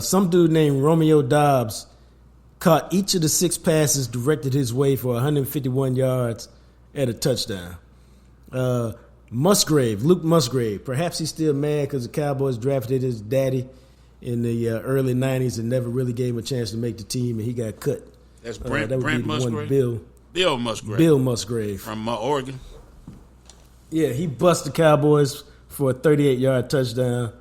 [SPEAKER 1] Some dude named Romeo Doubs caught each of the 6 passes directed his way for 151 yards and a touchdown. Luke Musgrave, perhaps he's still mad because the Cowboys drafted his daddy in the early 90s and never really gave him a chance to make the team, and he got cut.
[SPEAKER 2] That's Brent Musgrave? Bill Musgrave.
[SPEAKER 1] Bill Musgrave.
[SPEAKER 2] From Oregon.
[SPEAKER 1] Yeah, he bust the Cowboys for a 38-yard touchdown.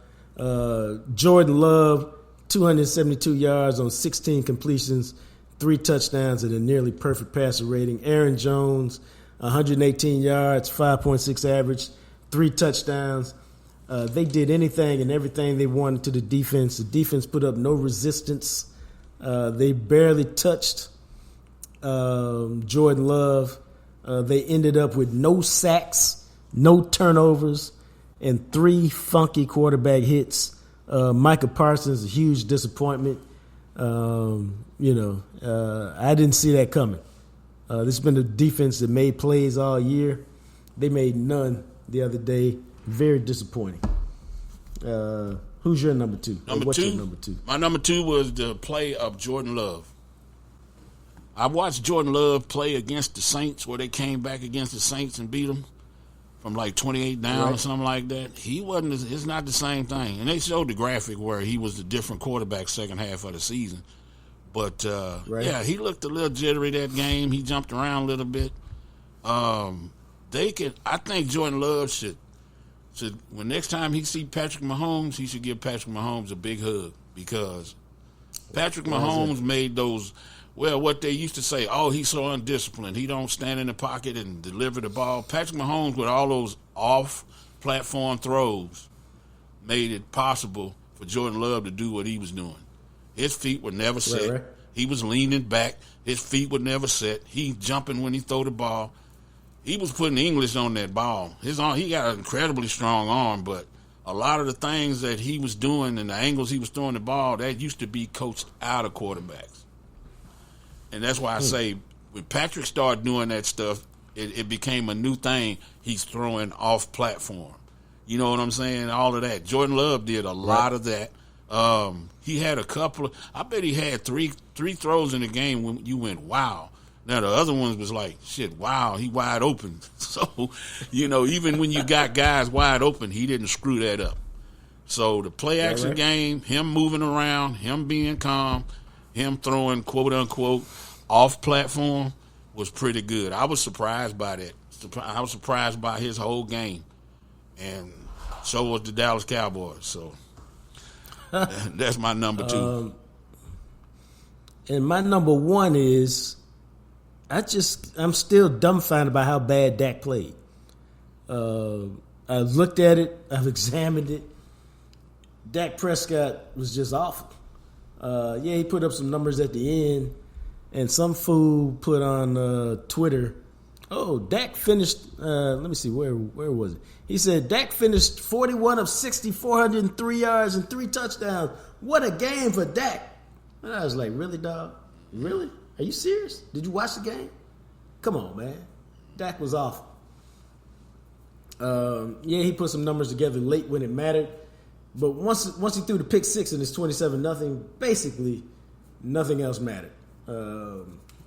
[SPEAKER 1] Jordan Love, 272 yards on 16 completions, 3 touchdowns, and a nearly perfect passer rating. Aaron Jones, 118 yards, 5.6 average, 3 touchdowns. They did anything and everything they wanted to the defense. The defense put up no resistance. They barely touched Jordan Love. They ended up with no sacks, no turnovers, and 3 funky quarterback hits. Micah Parsons, a huge disappointment. I didn't see that coming. This has been a defense that made plays all year. They made none the other day. Very disappointing. Who's your number 2? What's your number 2?
[SPEAKER 2] My number 2 was the play of Jordan Love. I watched Jordan Love play against the Saints, where they came back against the Saints and beat them from like 28 down or something like that. It's not the same thing. And they showed the graphic where he was the different quarterback second half of the season. But,
[SPEAKER 1] Right.
[SPEAKER 2] yeah, he looked a little jittery that game. He jumped around a little bit. I think Jordan Love should when next time he see Patrick Mahomes, he should give Patrick Mahomes a big hug, because Patrick Mahomes made those, what they used to say, oh, he's so undisciplined. He don't stand in the pocket and deliver the ball. Patrick Mahomes, with all those off-platform throws, made it possible for Jordan Love to do what he was doing. His feet were never set.
[SPEAKER 1] Right.
[SPEAKER 2] He was leaning back. His feet were never set. He jumping when he throw the ball. He was putting English on that ball. He got an incredibly strong arm, but a lot of the things that he was doing and the angles he was throwing the ball, that used to be coached out of quarterbacks. And that's why I say when Patrick started doing that stuff, it became a new thing. He's throwing off platform. You know what I'm saying? All of that. Jordan Love did a lot of that. He had a couple of, I bet he had three throws in the game when you went, wow. Now, the other ones was like, shit, wow, he wide open. So, even when you got guys wide open, he didn't screw that up. So the play action game, him moving around, him being calm, him throwing, quote unquote, off platform was pretty good. I was surprised by that. I was surprised by his whole game. And so was the Dallas Cowboys. So that's my number two.
[SPEAKER 1] And my number one is, I'm still dumbfounded by how bad Dak played. I've looked at it. I've examined it. Dak Prescott was just awful. He put up some numbers at the end, and some fool put on Twitter, oh, Dak finished, let me see, where was it? He said, Dak finished 41 of 60, 403 yards and 3 touchdowns. What a game for Dak. And I was like, really, dog? Really? Are you serious? Did you watch the game? Come on, man. Dak was awful. He put some numbers together late when it mattered. But once he threw the pick six and it's 27-0, basically nothing else mattered.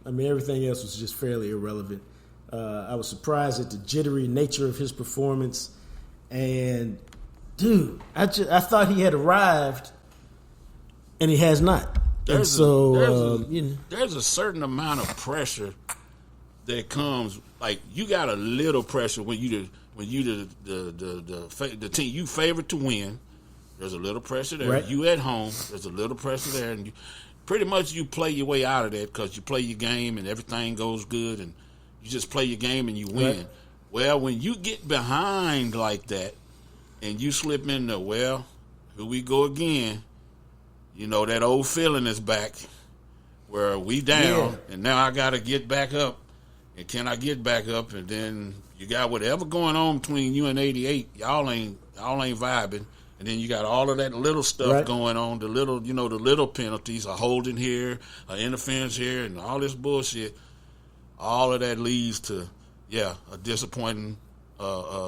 [SPEAKER 1] Everything else was just fairly irrelevant. I was surprised at the jittery nature of his performance. And, dude, I thought he had arrived, and he has not. There's
[SPEAKER 2] a certain amount of pressure that comes. Like, you got a little pressure when you the team you favorite to win. There's a little pressure there.
[SPEAKER 1] Right.
[SPEAKER 2] You at home, there's a little pressure there, and pretty much you play your way out of that because you play your game and everything goes good, and you just play your game and you win.
[SPEAKER 1] Right.
[SPEAKER 2] Well, when you get behind like that, and you slip into, here we go again. That old feeling is back where we down, and now I got to get back up. And can I get back up? And then you got whatever going on between you and 88. Y'all ain't vibing. And then you got all of that little stuff going on, the little penalties, a holding here, an interference here, and all this bullshit. All of that leads to, a disappointing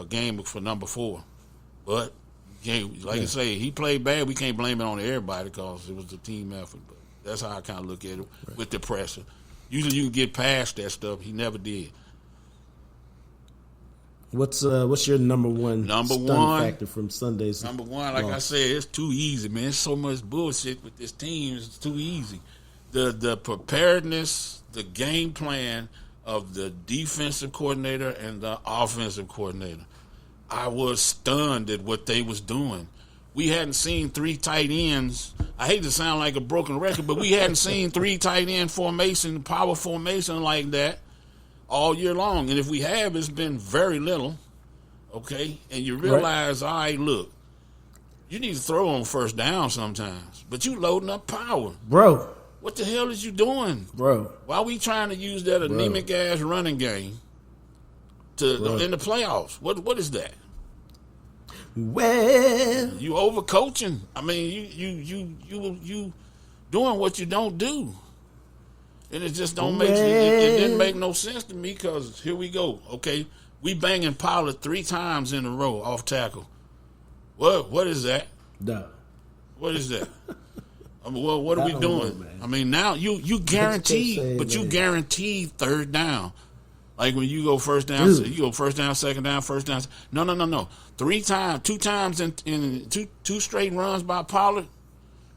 [SPEAKER 2] game for number 4. But I say, he played bad. We can't blame it on everybody because it was a team effort. But that's how I kind of look at it with the pressure. Usually you can get past that stuff. He never did.
[SPEAKER 1] What's your number one factor from Sunday's?
[SPEAKER 2] Number one, like I said, it's too easy, man. There's so much bullshit with this team. It's too easy. The preparedness, the game plan of the defensive coordinator and the offensive coordinator. I was stunned at what they was doing. We hadn't seen 3 tight ends. I hate to sound like a broken record, but we hadn't seen 3 tight end formation, power formation like that all year long. And if we have, it's been very little, okay? And you realize, all right, look, you need to throw on first down sometimes, but you loading up power.
[SPEAKER 1] Bro.
[SPEAKER 2] What the hell is you doing?
[SPEAKER 1] Bro.
[SPEAKER 2] Why are we trying to use that anemic-ass running game in the playoffs? What is that?
[SPEAKER 1] Well,
[SPEAKER 2] you overcoaching. I mean, you doing what you don't do, and it just don't make it didn't make no sense to me. Because here we go. Okay, we banging Pollard 3 times in a row off tackle. What is that?
[SPEAKER 1] No.
[SPEAKER 2] What is that? What are we doing? I mean, now you guaranteed, but you guaranteed third down. Like when you go first down, you go first down, second down, first down. No. 2 times in two straight runs by Pollard.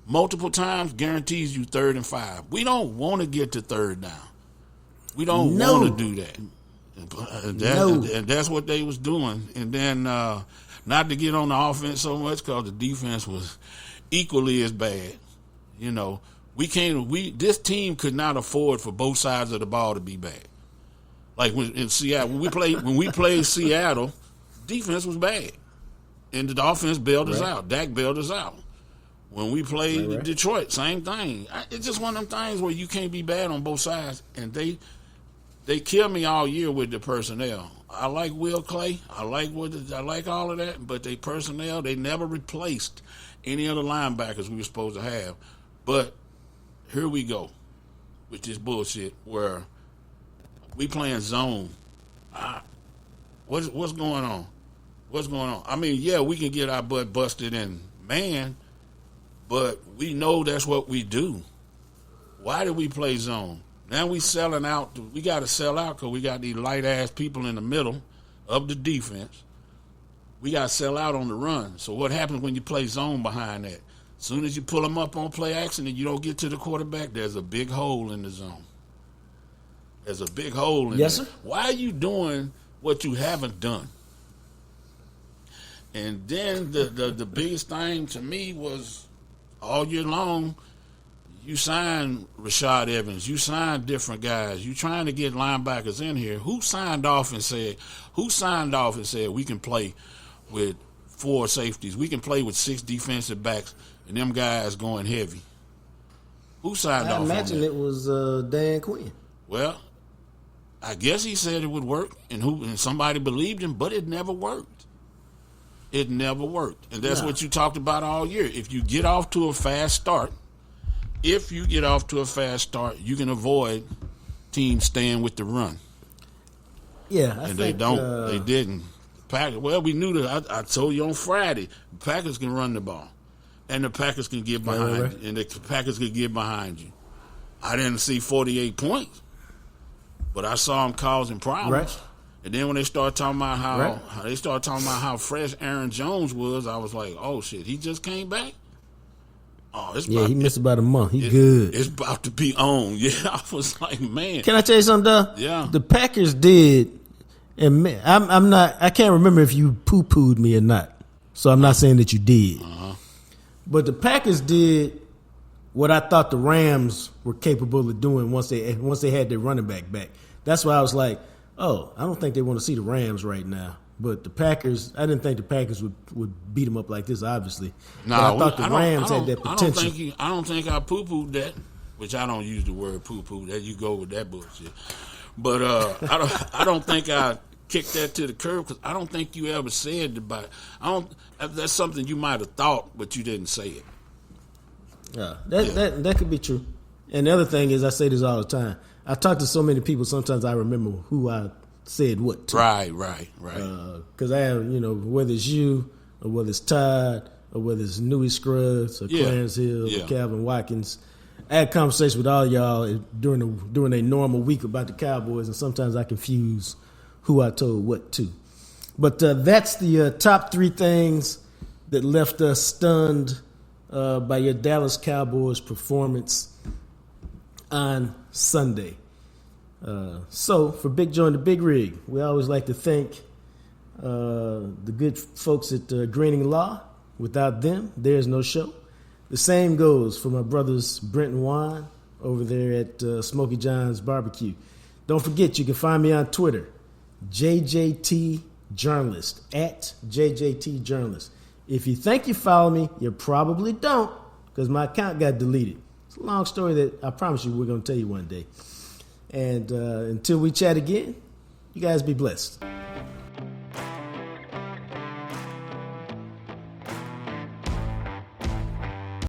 [SPEAKER 2] multiple times guarantees you 3rd and 5. We don't want to get to 3rd down. We don't want to do that. And that's what they was doing. And then not to get on the offense so much because the defense was equally as bad. You know, this team could not afford for both sides of the ball to be bad. Like in Seattle, when we played Seattle, defense was bad, and the offense bailed us out. Dak bailed us out. When we played Detroit, same thing. It's just one of them things where you can't be bad on both sides, and they kill me all year with the personnel. I like Will Clay. I like all of that, but they personnel, they never replaced any other linebackers we were supposed to have. But here we go with this bullshit where we playing zone. What's going on? What's going on? I mean, yeah, we can get our butt busted in man, but we know that's what we do. Why do we play zone? Now we selling out. We got to sell out because we got these light-ass people in the middle of the defense. We got to sell out on the run. So what happens when you play zone behind that? As soon as you pull them up on play action and you don't get to the quarterback, there's a big hole in the zone. There's a big hole in
[SPEAKER 1] Yes,
[SPEAKER 2] there.
[SPEAKER 1] sir.
[SPEAKER 2] Why are you doing what you haven't done? And then the biggest thing to me was all year long, you signed Rashad Evans. You signed different guys. You trying to get linebackers in here. Who signed off and said we can play with 4 safeties? We can play with 6 defensive backs and them guys going heavy. Who signed off on that?
[SPEAKER 1] I imagine it was Dan Quinn.
[SPEAKER 2] Well, I guess he said it would work, and somebody believed him, but it never worked. It never worked. And that's what you talked about all year. If you get off to a fast start, you can avoid teams staying with the run.
[SPEAKER 1] Yeah, I
[SPEAKER 2] and
[SPEAKER 1] think,
[SPEAKER 2] they don't. They didn't. Packers. Well, we knew that. I told you on Friday, the Packers can run the ball, and the Packers can get behind you, and the Packers can get behind you. I didn't see 48 points, but I saw them causing problems.
[SPEAKER 1] Right.
[SPEAKER 2] And then when they started talking about how fresh Aaron Jones was, I was like, oh shit, he just came back. Oh,
[SPEAKER 1] he missed about a month. He good.
[SPEAKER 2] It's about to be on. Yeah, I was like, man.
[SPEAKER 1] Can I tell you something, though?
[SPEAKER 2] Yeah.
[SPEAKER 1] The Packers did, and man, I'm not. I can't remember if you poo-pooed me or not. So I'm not saying that you did. But the Packers did what I thought the Rams were capable of doing once they had their running back. That's why I was like, oh, I don't think they want to see the Rams right now. But the Packers, I didn't think the Packers would beat them up like this, obviously.
[SPEAKER 2] No,
[SPEAKER 1] but I thought the Rams had that potential.
[SPEAKER 2] I don't think I poo-pooed that, which I don't use the word poo-poo. That you go with that bullshit. But I don't think I kicked that to the curb because I don't think you ever said about it. That's something you might have thought, but you didn't say it.
[SPEAKER 1] That could be true. And the other thing is, I say this all the time. I talk to so many people, sometimes I remember who I said what to.
[SPEAKER 2] Right.
[SPEAKER 1] Because I have, whether it's you or whether it's Todd or whether it's Newey Scruggs or Clarence Hill or Calvin Watkins, I had conversations with all y'all during a normal week about the Cowboys, and sometimes I confuse who I told what to. But that's the top 3 things that left us stunned by your Dallas Cowboys performance on Sunday. So for Big Joe and the Big Rig, we always like to thank the good folks at Greening Law. Without them, there's no show. The same goes for my brothers Brent and Juan over there at Smokey John's Barbecue. Don't forget, you can find me on Twitter, JJT Journalist, at JJT Journalist. If you think you follow me, you probably don't, because my account got deleted. It's a long story that I promise you we're going to tell you one day. And until we chat again, you guys be blessed.